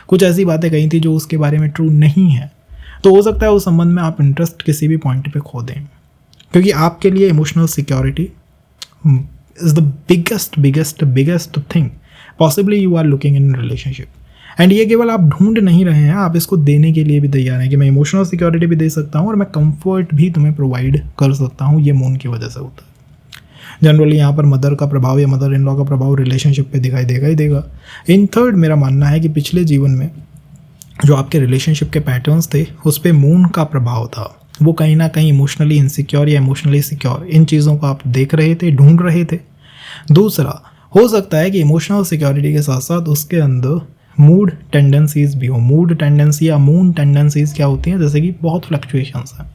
कुछ ऐसी बातें कही थी जो उसके बारे में ट्रू नहीं है, तो हो सकता है उस संबंध में आप इंटरेस्ट किसी भी पॉइंट पे खो दें, क्योंकि आपके लिए emotional security is the biggest thing possibly you are looking in relationship. And ये केवल आप ढूंढ नहीं रहे हैं, आप इसको देने के लिए भी तैयार हैं कि मैं इमोशनल सिक्योरिटी भी दे सकता हूँ और मैं कंफर्ट भी तुम्हें प्रोवाइड कर सकता हूँ। ये मून की वजह से होता है। जनरली यहाँ पर मदर का प्रभाव या मदर इन लॉ का प्रभाव रिलेशनशिप पे दिखाई देगा ही देगा। इन थर्ड मेरा मानना है कि पिछले जीवन में जो आपके रिलेशनशिप के पैटर्न्स थे उस पर मून का प्रभाव था, वो कहीं ना कहीं इमोशनली इनसिक्योर या इमोशनली सिक्योर इन चीज़ों को आप देख रहे थे, ढूंढ रहे थे। दूसरा हो सकता है कि इमोशनल सिक्योरिटी के साथ साथ उसके अंदर मूड टेंडेंसीज भी हो। मूड टेंडेंसी या मून टेंडेंसीज क्या होती हैं, जैसे कि बहुत फ्लक्चुएशंस हैं,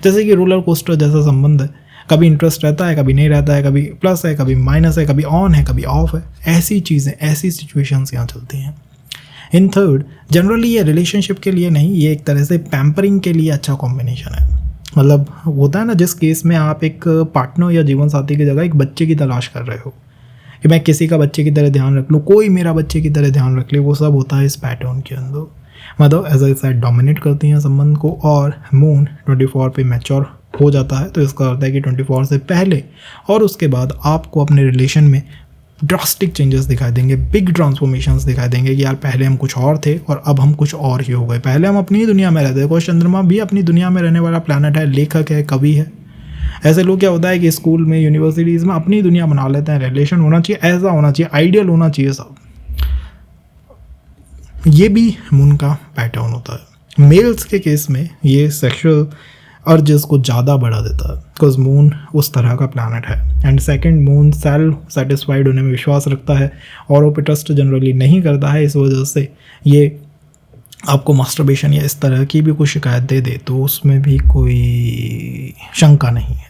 जैसे कि रोलर कोस्टर जैसा संबंध है, कभी इंटरेस्ट रहता है, कभी नहीं रहता है, कभी प्लस है, कभी माइनस है, कभी ऑन है, कभी ऑफ है। ऐसी चीज़ें, ऐसी सिचुएशंस यहाँ चलती हैं। इन थर्ड जनरली ये रिलेशनशिप के लिए नहीं, ये एक तरह से पैम्परिंग के लिए अच्छा कॉम्बिनेशन है। मतलब होता है ना, जिस केस में आप एक पार्टनर या जीवन साथी की जगह एक बच्चे की तलाश कर रहे हो कि मैं किसी का बच्चे की तरह ध्यान रख लूँ, कोई मेरा बच्चे की तरह ध्यान रख ले, वो सब होता है इस पैटर्न के अंदर। मतलब एज आई सेड डोमिनेट करती हैं संबंध को, और मून 24 पे मैच्योर हो जाता है, तो इसका अर्थ है कि 24 से पहले और उसके बाद आपको अपने रिलेशन में ड्रास्टिक चेंजेस दिखाई देंगे, बिग ट्रांसफॉर्मेशंस दिखाई देंगे कि यार पहले हम कुछ और थे और अब हम कुछ और ही हो गए। पहले हम अपनी ही दुनिया में रहते थे, कोई चंद्रमा भी अपनी दुनिया में रहने वाला प्लैनेट है, लेखक है, कवि है। ऐसे लोग क्या होता है कि स्कूल में, यूनिवर्सिटीज़ में अपनी दुनिया बना लेते हैं। रिलेशन होना चाहिए, ऐसा होना चाहिए, आइडियल होना चाहिए सब। ये भी मून का पैटर्न होता है। मेल्स के केस में ये सेक्सुअल अर्जेस को ज़्यादा बढ़ा देता है, बिकॉज मून उस तरह का प्लैनेट है। And second, moon self satisfied होने में विश्वास रखता है और वो पे ट्रस्ट जनरली नहीं करता है। इस वजह से ये आपको मास्टरबेशन या इस तरह की भी कोई शिकायत दे दे तो उसमें भी कोई शंका नहीं है।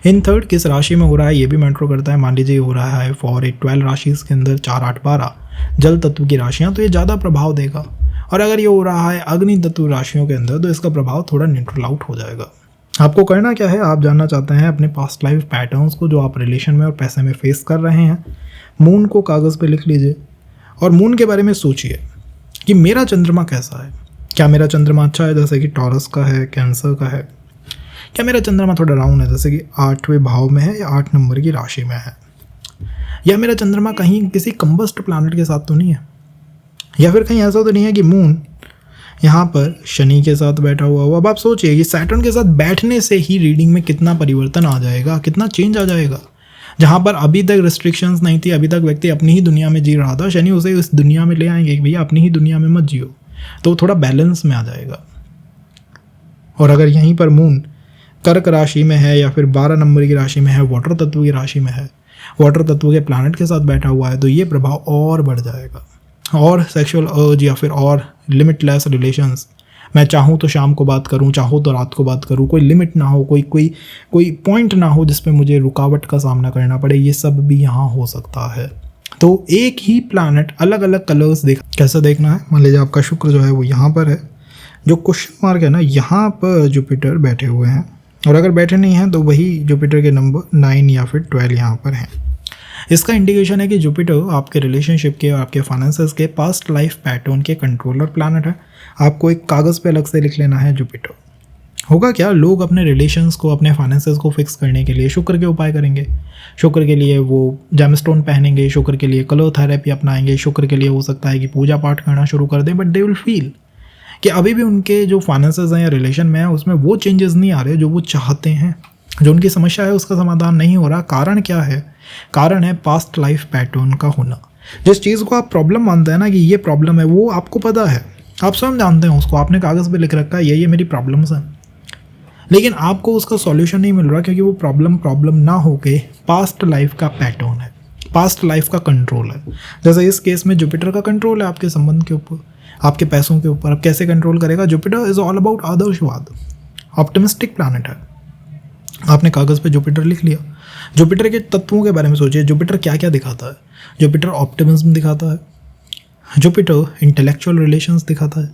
इन थर्ड किस राशि में हो रहा है ये भी मैटर करता है। मान लीजिए हो रहा है फॉर 12 राशि के अंदर 4, 8, 12 जल तत्व की राशियाँ, तो ये ज़्यादा प्रभाव देगा। और अगर ये हो रहा है अग्नि तत्व राशियों के अंदर तो इसका प्रभाव थोड़ा न्यूट्रल आउट हो जाएगा। आपको करना क्या है, आप जानना चाहते हैं अपने पास्ट लाइफ पैटर्न्स को जो आप रिलेशन में और पैसे में फेस कर रहे हैं, मून को कागज़ पे लिख लीजिए और मून के बारे में सोचिए कि मेरा चंद्रमा कैसा है। क्या मेरा चंद्रमा अच्छा है, जैसे कि टॉरस का है, कैंसर का है? क्या मेरा चंद्रमा थोड़ा डाउन है, जैसे कि 8वें भाव में है या 8 नंबर की राशि में है? या मेरा चंद्रमा कहीं किसी कंबस्ट प्लैनेट के साथ तो नहीं है? या फिर कहीं ऐसा तो नहीं है कि मून यहाँ पर शनि के साथ बैठा हुआ हो? अब आप सोचिए कि सैटर्न के साथ बैठने से ही रीडिंग में कितना परिवर्तन आ जाएगा, कितना चेंज आ जाएगा। जहाँ पर अभी तक रिस्ट्रिक्शंस नहीं थी, अभी तक व्यक्ति अपनी ही दुनिया में जी रहा था, शनि उसे इस दुनिया में ले आएंगे कि भैया अपनी ही दुनिया में मत जियो, तो थोड़ा बैलेंस में आ जाएगा। और अगर यहीं पर मून कर्क राशि में है या फिर 12 नंबर की राशि में है, वाटर तत्व की राशि में है, वाटर तत्व के प्लैनेट के साथ बैठा हुआ है, तो ये प्रभाव और बढ़ जाएगा। और सेक्सुअल अर्ज या फिर और लिमिटलेस रिलेशंस, मैं चाहूँ तो शाम को बात करूँ, चाहूँ तो रात को बात करूँ, कोई लिमिट ना हो, कोई पॉइंट ना हो जिस पे मुझे रुकावट का सामना करना पड़े, ये सब भी यहाँ हो सकता है। तो एक ही प्लैनेट अलग अलग कलर्स देख कैसा देखना है। मान लीजिए आपका शुक्र जो है वो यहाँ पर है, जो क्वेश्चन मार्क है ना यहाँ पर जुपिटर बैठे हुए हैं, और अगर बैठे नहीं हैं तो वही जुपिटर के नंबर 9 या फिर 12 यहाँ पर हैं। इसका इंडिकेशन है कि जुपिटर आपके रिलेशनशिप के और आपके फाइनेंसेस के पास्ट लाइफ पैटर्न के कंट्रोलर प्लैनेट है। आपको एक कागज़ पे अलग से लिख लेना है जुपिटर। होगा क्या, लोग अपने रिलेशंस को, अपने फाइनेंसेस को फिक्स करने के लिए शुक्र के उपाय करेंगे। शुक्र के लिए वो जेमस्टोन पहनेंगे, शुक्र के लिए कलर थेरेपी अपनाएंगे, शुक्र के लिए हो सकता है कि पूजा पाठ करना शुरू कर दें, बट दे विल फील कि अभी भी उनके जो फाइनेंसेस हैं या रिलेशन में है उसमें वो चेंजेस नहीं आ रहे जो वो चाहते हैं। जो उनकी समस्या है उसका समाधान नहीं हो रहा। कारण क्या है? कारण है पास्ट लाइफ पैटर्न का होना। जिस चीज़ को आप प्रॉब्लम मानते हैं ना कि ये प्रॉब्लम है, वो आपको पता है, आप स्वयं जानते हैं उसको, आपने कागज़ पे लिख रखा है ये मेरी प्रॉब्लम्स हैं, लेकिन आपको उसका सॉल्यूशन नहीं मिल रहा क्योंकि वो प्रॉब्लम ना होके पास्ट लाइफ का पैटर्न है, पास्ट लाइफ का कंट्रोल है। जैसे इस केस में जुपिटर का कंट्रोल है आपके संबंध के ऊपर, आपके पैसों के ऊपर। अब कैसे कंट्रोल करेगा? जुपिटर इज ऑल अबाउट आदर्शवाद, ऑप्टिमिस्टिक प्लैनेट है। आपने कागज़ पे जुपिटर लिख लिया। जुपिटर के तत्वों के बारे में सोचिए। जुपिटर क्या क्या दिखाता है? जुपिटर ऑप्टिमिज्म दिखाता है, जुपिटर इंटेलेक्चुअल रिलेशंस दिखाता है,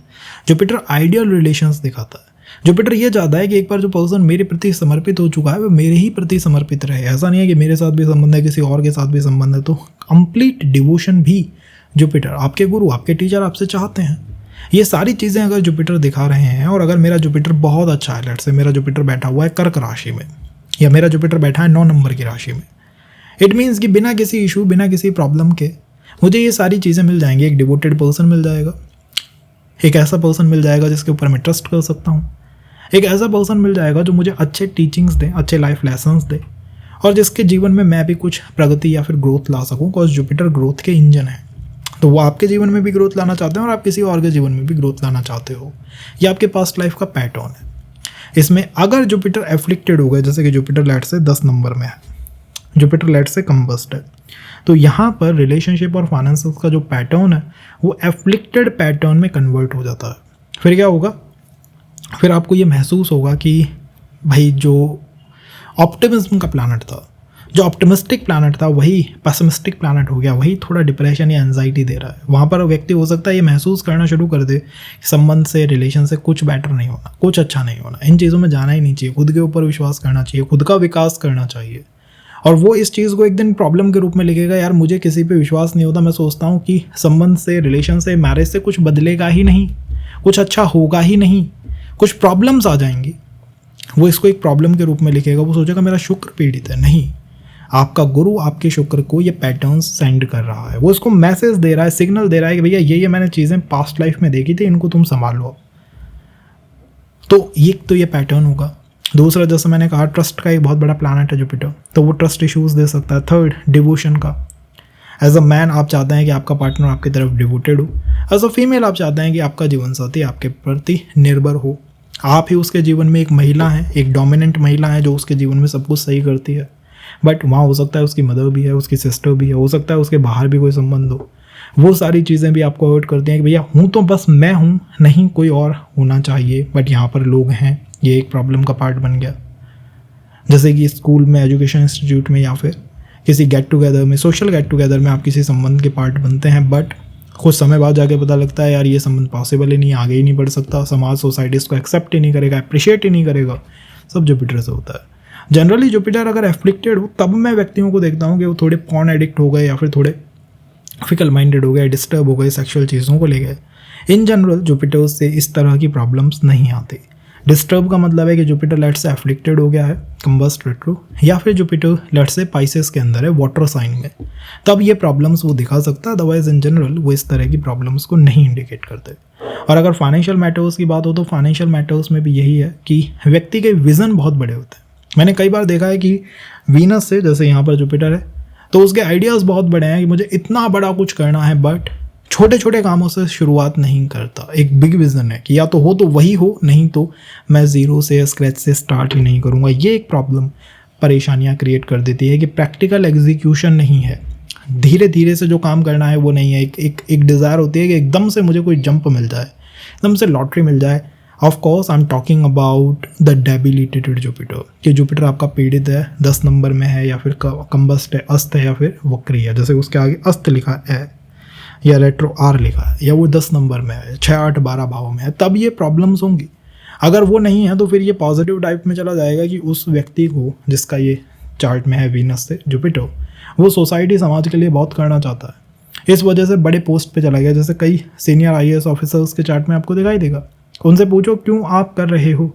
जुपिटर आइडियल रिलेशंस दिखाता है। जुपिटर ये चाहता है कि एक बार जो पर्सन मेरे प्रति समर्पित हो चुका है वो मेरे ही प्रति समर्पित रहे। ऐसा नहीं है कि मेरे साथ भी संबंध है, किसी और के साथ भी संबंध है। तो कंप्लीट डिवोशन भी जुपिटर, आपके गुरु, आपके टीचर आपसे चाहते हैं। ये सारी चीज़ें अगर जुपिटर दिखा रहे हैं, और अगर मेरा जुपिटर बहुत अच्छा है, लेट्स से मेरा जुपिटर बैठा हुआ है कर्क राशि में, या मेरा जुपिटर बैठा है 9 नंबर की राशि में, इट मीन्स कि बिना किसी इशू, बिना किसी प्रॉब्लम के मुझे ये सारी चीज़ें मिल जाएंगी। एक डिवोटेड पर्सन मिल जाएगा, एक ऐसा पर्सन मिल जाएगा जिसके ऊपर मैं ट्रस्ट कर सकता हूँ, एक ऐसा पर्सन मिल जाएगा जो मुझे अच्छे टीचिंग्स दे, अच्छे लाइफ लेसन्स दे, और जिसके जीवन में मैं भी कुछ प्रगति या फिर ग्रोथ ला सकूँ, बिकॉज जुपिटर ग्रोथ के इंजन है। तो वो आपके जीवन में भी ग्रोथ लाना चाहते हैं और आप किसी और के जीवन में भी ग्रोथ लाना चाहते हो। ये आपके पास्ट लाइफ का पैटर्न है। इसमें अगर जुपिटर एफ्लिक्टेड हो गए, जैसे कि जुपिटर लेट से 10 नंबर में है, जुपिटर लेट से कंबस्ट है, तो यहाँ पर रिलेशनशिप और फाइनेंसेस का जो पैटर्न है वो एफ्लिक्टेड पैटर्न में कन्वर्ट हो जाता है। फिर क्या होगा? फिर आपको ये महसूस होगा कि भाई जो ऑप्टिमिज्म का प्लैनेट था, जो ऑप्टिमिस्टिक प्लैनेट था, वही पेसिमिस्टिक प्लैनेट हो गया, वही थोड़ा डिप्रेशन या एंजाइटी दे रहा है। वहाँ पर व्यक्ति हो सकता है ये महसूस करना शुरू कर दे कि संबंध से, रिलेशन से कुछ बेटर नहीं होना, कुछ अच्छा नहीं होना, इन चीज़ों में जाना ही नहीं चाहिए, खुद के ऊपर विश्वास करना चाहिए, खुद का विकास करना चाहिए। और वो इस चीज़ को एक दिन प्रॉब्लम के रूप में लिखेगा, यार मुझे किसी पे विश्वास नहीं होता, मैं सोचता हूँ कि संबंध से, रिलेशन से, मैरिज से कुछ बदलेगा ही नहीं, कुछ अच्छा होगा ही नहीं, कुछ प्रॉब्लम्स आ जाएंगी। वो इसको एक प्रॉब्लम के रूप में लिखेगा। वो सोचेगा मेरा शुक्र पीड़ित है। नहीं, आपका गुरु आपके शुक्र को ये पैटर्न्स सेंड कर रहा है, वो इसको मैसेज दे रहा है, सिग्नल दे रहा है कि भैया ये मैंने चीज़ें पास्ट लाइफ में देखी थी, इनको तुम संभालो। तो ये पैटर्न होगा। दूसरा, जैसे मैंने कहा, ट्रस्ट का एक बहुत बड़ा प्लैनेट है जुपिटर, तो वो ट्रस्ट इश्यूज दे सकता है। थर्ड, डिवोशन का। एज अ मैन आप चाहते हैं कि आपका पार्टनर आपकी तरफ डिवोटेड हो। एज अ फीमेल आप चाहते हैं कि आपका जीवन साथी आपके प्रति निर्भर हो। आप ही उसके जीवन में एक महिला है, एक डोमिनेंट महिला है जो उसके जीवन में सब कुछ सही करती है। बट वहाँ हो सकता है उसकी मदर भी है, उसकी सिस्टर भी है, हो सकता है उसके बाहर भी कोई संबंध हो। वो सारी चीज़ें भी आपको अवॉइड करती हैं कि भैया हूँ तो बस मैं हूँ, नहीं कोई और होना चाहिए, बट यहाँ पर लोग हैं। ये एक प्रॉब्लम का पार्ट बन गया। जैसे कि स्कूल में, एजुकेशन इंस्टीट्यूट में, या फिर किसी गेट टुगेदर में, सोशल गेट टुगेदर में आप किसी संबंध के पार्ट बनते हैं, बट कुछ समय बाद जाके पता लगता है यार ये संबंध पॉसिबल ही नहीं, आगे ही नहीं बढ़ सकता, समाज, सोसाइटी इसको एक्सेप्ट ही नहीं करेगा, अप्रिशिएट ही नहीं करेगा। सब जुपिटर से होता है। जनरली जुपिटर अगर एफ्लिक्टेड हो, तब मैं व्यक्तियों को देखता हूँ कि वो थोड़े पॉर्न एडिक्ट हो गए, या फिर थोड़े फिकल माइंडेड हो गए, डिस्टर्ब हो गए, सेक्सुअल चीज़ों को ले गए। इन जनरल जुपिटर से इस तरह की प्रॉब्लम्स नहीं आती। डिस्टर्ब का मतलब है कि जुपिटर लेट से एफ्लिक्टेड हो गया है, कंबस्ट रेट्रो, या फिर जुपिटर लेट से पाइसेस के अंदर है, वाटर साइन में, तब ये प्रॉब्लम्स वो दिखा सकता है। अदरवाइज इन जनरल वो इस तरह की प्रॉब्लम्स को नहीं इंडिकेट करते। और अगर फाइनेंशियल मैटर्स की बात हो तो फाइनेंशियल मैटर्स में भी यही है कि व्यक्ति के विज़न बहुत बड़े होते हैं। मैंने कई बार देखा है कि वीनस से, जैसे यहाँ पर जुपिटर है, तो उसके आइडियाज़ बहुत बड़े हैं कि मुझे इतना बड़ा कुछ करना है, बट छोटे छोटे कामों से शुरुआत नहीं करता। एक बिग विज़न है कि या तो हो तो वही हो, नहीं तो मैं ज़ीरो से, स्क्रैच से स्टार्ट ही नहीं करूँगा। ये एक प्रॉब्लम, परेशानियाँ क्रिएट कर देती है कि प्रैक्टिकल एग्जीक्यूशन नहीं है, धीरे धीरे से जो काम करना है वो नहीं है। एक डिज़ायर होती है कि एकदम से मुझे कोई जंप मिल जाए, एकदम से लॉटरी मिल जाए, of course I am talking about the debilitated Jupiter, कि जुपिटर आपका पीड़ित है, 10 नंबर में है, या फिर कंबस्ट है, अस्त है, या फिर वक्री है। जैसे उसके आगे अस्त लिखा है या रेट्रो आर लिखा है, या वो 10 नंबर में है, 6, 8, 12 भाव में है, तब ये प्रॉब्लम्स होंगी। अगर वो नहीं है तो फिर ये पॉजिटिव टाइप में चला जाएगा कि उस व्यक्ति को जिसका ये चार्ट में है वीनस से जुपिटर, वो सोसाइटी समाज के लिए बहुत करना चाहता है, इस वजह से बड़े पोस्ट पे चला गया। जैसे कई सीनियर IAS ऑफिसर्स के चार्ट में आपको दिखाई देगा, उनसे पूछो क्यों आप कर रहे हो,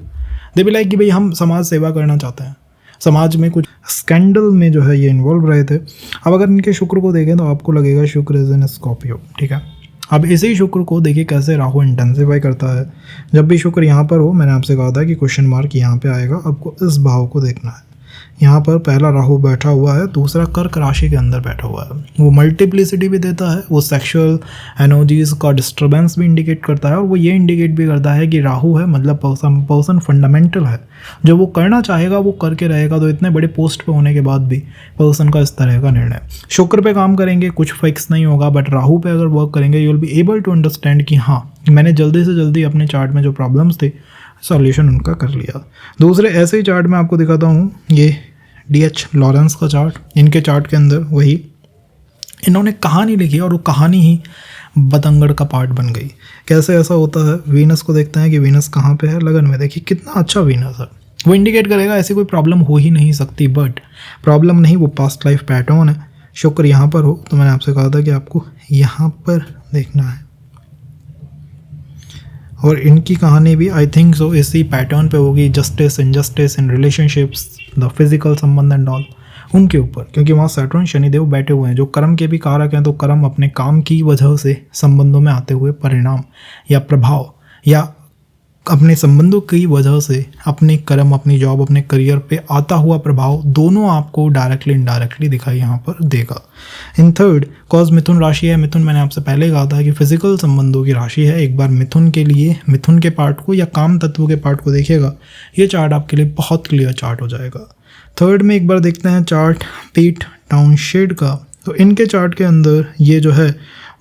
दे बी लाइक कि भाई हम समाज सेवा करना चाहते हैं। समाज में कुछ स्कैंडल में जो है ये इन्वॉल्व रहे थे। अब अगर इनके शुक्र को देखें तो आपको लगेगा शुक्र इज इन स्कॉर्पियो, ठीक है। अब इसी शुक्र को देखिए कैसे राहु इंटेंसिफाई करता है। जब भी शुक्र यहाँ पर हो, मैंने आपसे कहा था कि क्वेश्चन मार्क यहाँ पे आएगा, आपको इस भाव को देखना है। यहाँ पर पहला राहु बैठा हुआ है, दूसरा कर्क राशि के अंदर बैठा हुआ है। वो मल्टीप्लिसिटी भी देता है, वो सेक्सुअल एनर्जीज का डिस्टर्बेंस भी इंडिकेट करता है, और वो ये इंडिकेट भी करता है कि राहु है मतलब पर्सन फंडामेंटल है, जो वो करना चाहेगा वो करके रहेगा। तो इतने बड़े पोस्ट पे होने के बाद भी पर्सन का इस तरह का निर्णय। शुक्र पे काम करेंगे कुछ फिक्स नहीं होगा, बट राहु पे अगर वर्क करेंगे you will be able to understand कि हाँ मैंने जल्दी से जल्दी अपने चार्ट में जो प्रॉब्लम्स थे सॉल्यूशन उनका कर लिया। दूसरे ऐसे ही चार्ट में आपको दिखाता हूँ, ये DH लॉरेंस का चार्ट। इनके चार्ट के अंदर वही इन्होंने कहानी लिखी और वो कहानी ही बतंगड़ का पार्ट बन गई। कैसे ऐसा होता है, वीनस को देखते हैं कि वीनस कहाँ पे है, लगन में देखिए कितना अच्छा वीनस है। वो इंडिकेट करेगा ऐसी कोई प्रॉब्लम हो ही नहीं सकती, बट प्रॉब्लम नहीं, वो पास्ट लाइफ पैटर्न है। शुक्र यहाँ पर हो तो मैंने आपसे कहा था कि आपको यहाँ पर देखना है, और इनकी कहानी भी आई थिंक सो इसी पैटर्न पे होगी, justice injustice in relationships, the physical संबंध एंड ऑल, उनके ऊपर, क्योंकि वहाँ सैटर्न शनिदेव बैठे हुए हैं जो कर्म के भी कारक हैं। तो कर्म अपने काम की वजह से संबंधों में आते हुए परिणाम या प्रभाव, या अपने संबंधों की वजह से अपने कर्म, अपनी जॉब, अपने करियर पे आता हुआ प्रभाव, दोनों आपको डायरेक्टली इनडायरेक्टली दिखाई यहाँ पर देगा। इन थर्ड कॉज मिथुन राशि है। मिथुन मैंने आपसे पहले कहा था कि फिजिकल संबंधों की राशि है। एक बार मिथुन के लिए, मिथुन के पार्ट को या काम तत्व के पार्ट को देखिएगा, ये चार्ट आपके लिए बहुत क्लियर चार्ट हो जाएगा। थर्ड में एक बार देखते हैं चार्ट पीट टाउनशेड का। तो इनके चार्ट के अंदर ये जो है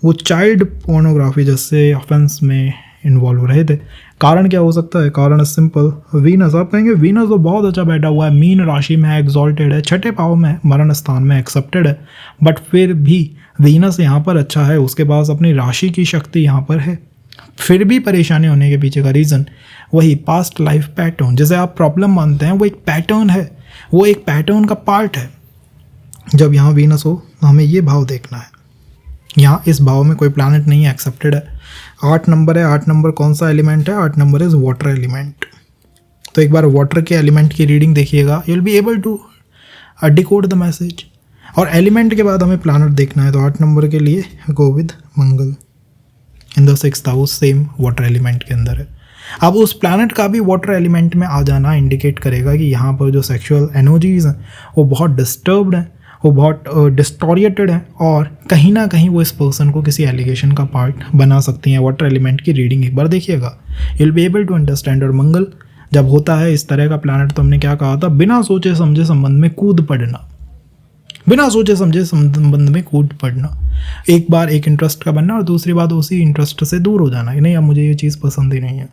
वो चाइल्ड पोर्नोग्राफी जैसे ऑफेंस में इन्वॉल्व रहे थे। कारण क्या हो सकता है, कारण सिंपल, वीनस। आप कहेंगे वीनस तो बहुत अच्छा बैठा हुआ है, मीन राशि में है, एग्जॉल्टेड है, छठे भाव में, मरण स्थान में, एक्सेप्टेड है, बट फिर भी वीनस यहाँ पर अच्छा है, उसके पास अपनी राशि की शक्ति यहाँ पर है। फिर भी परेशानी होने के पीछे का रीज़न वही पास्ट लाइफ पैटर्न, जैसे आप प्रॉब्लम मानते हैं वो एक पैटर्न है, वो एक पैटर्न का पार्ट है। जब यहाँ वीनस हो तो हमें ये भाव देखना है। यहाँ इस भाव में कोई प्लैनेट नहीं है, एक्सेप्टेड है। 8 नंबर है, 8 नंबर कौन सा एलिमेंट है, 8 नंबर इज वाटर एलिमेंट। तो एक बार वाटर के एलिमेंट की रीडिंग देखिएगा, you will be able to decode the message. और एलिमेंट के बाद हमें प्लैनेट देखना है, तो 8 नंबर के लिए go with Mangal in the 6th house, same water element के अंदर है। अब उस प्लैनेट का भी वाटर एलिमेंट में आ जाना इंडिकेट करेगा कि यहाँ पर जो सेक्सुअल एनर्जीज हैं वो बहुत डिस्टर्ब्ड हैं, वो बहुत डिस्टोरिएटेड है, और कहीं ना कहीं वो इस पर्सन को किसी एलिगेशन का पार्ट बना सकती हैं। वाटर एलिमेंट की रीडिंग एक बार देखिएगा, you will be able to understand. और मंगल जब होता है इस तरह का प्लैनेट, तो हमने क्या कहा था, बिना सोचे समझे संबंध में कूद पड़ना, बिना सोचे समझे संबंध में कूद पड़ना। एक बार एक इंटरेस्ट का बनना और दूसरी बात उसी इंटरेस्ट से दूर हो जाना कि नहीं अब मुझे ये चीज़ पसंद ही नहीं है।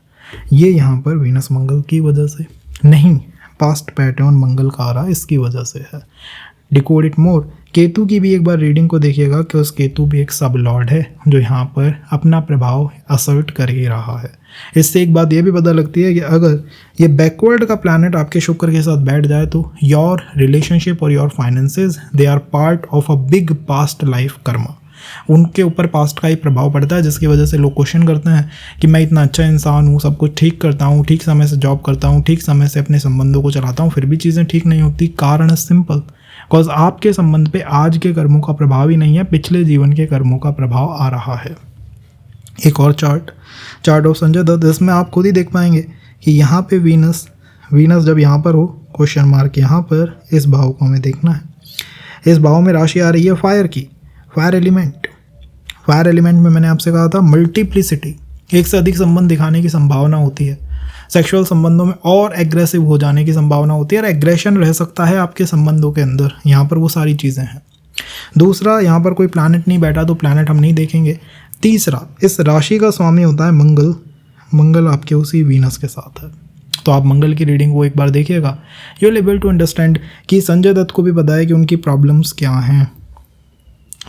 ये यहाँ पर वीनस मंगल की वजह से नहीं, पास्ट पैटर्न मंगल का आ रहा है, इसकी वजह से है। Decode it more. केतु की भी एक बार रीडिंग को देखिएगा कि उस केतु भी एक सब लॉर्ड है जो यहाँ पर अपना प्रभाव असर्ट कर ही रहा है। इससे एक बात ये भी पता लगती है कि अगर ये बैकवर्ड का प्लैनेट आपके शुक्र के साथ बैठ जाए तो योर रिलेशनशिप और your finances they are part of a big past life karma. उनके ऊपर पास्ट का ही प्रभाव पड़ता है, जिसकी वजह से लोग क्वेश्चन करते हैं कि मैं इतना अच्छा इंसान हूँ, सब कुछ ठीक करता हूँ, ठीक समय से जॉब करता हूँ, ठीक समय से अपने संबंधों को चलाता हूँ, फिर भी चीज़ें ठीक नहीं होती। कारण सिंपल, बिकॉज आपके संबंध पे आज के कर्मों का प्रभाव ही नहीं है, पिछले जीवन के कर्मों का प्रभाव आ रहा है। एक और चार्ट ऑफ संजय दत्त, इसमें आप खुद ही देख पाएंगे कि यहाँ पे वीनस जब यहाँ पर हो, क्वेश्चन मार्क यहाँ पर, इस भाव को हमें देखना है। इस भाव में राशि आ रही है फायर की, फायर एलिमेंट में मैंने आपसे कहा था मल्टीप्लिसिटी, एक से अधिक संबंध दिखाने की संभावना होती है। सेक्सुअल संबंधों में और एग्रेसिव हो जाने की संभावना होती है, और एग्रेशन रह सकता है आपके संबंधों के अंदर। यहाँ पर वो सारी चीज़ें हैं। दूसरा, यहाँ पर कोई प्लैनेट नहीं बैठा तो प्लैनेट हम नहीं देखेंगे। तीसरा, इस राशि का स्वामी होता है मंगल। मंगल आपके उसी वीनस के साथ है। तो आप मंगल की रीडिंग को एक बार देखिएगा, you will able to understand कि संजय दत्त को भी पता है कि उनकी प्रॉब्लम्स क्या हैं,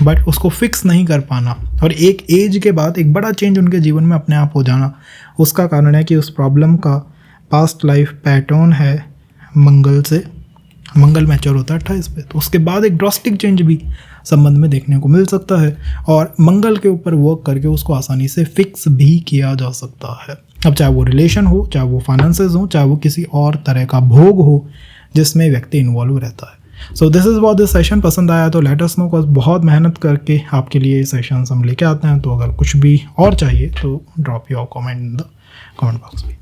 बट उसको फिक्स नहीं कर पाना और एक एज के बाद एक बड़ा चेंज उनके जीवन में अपने आप हो जाना, उसका कारण है कि उस प्रॉब्लम का पास्ट लाइफ पैटर्न है मंगल से। मंगल मैच्योर होता है 28 पे, तो उसके बाद एक ड्रास्टिक चेंज भी संबंध में देखने को मिल सकता है और मंगल के ऊपर वर्क करके उसको आसानी से फिक्स भी किया जा सकता है। अब चाहे वो रिलेशन हो, चाहे वो फाइनेंसेस हो, चाहे वो किसी और तरह का भोग हो जिसमें व्यक्ति इन्वॉल्व रहता है। So this is what this session. पसंद आया तो लेट अस नो, बिकॉज़ बहुत मेहनत करके आपके लिए ये सेशंस हम लेके आते हैं। तो अगर कुछ भी और चाहिए तो drop your comment in the comment box में।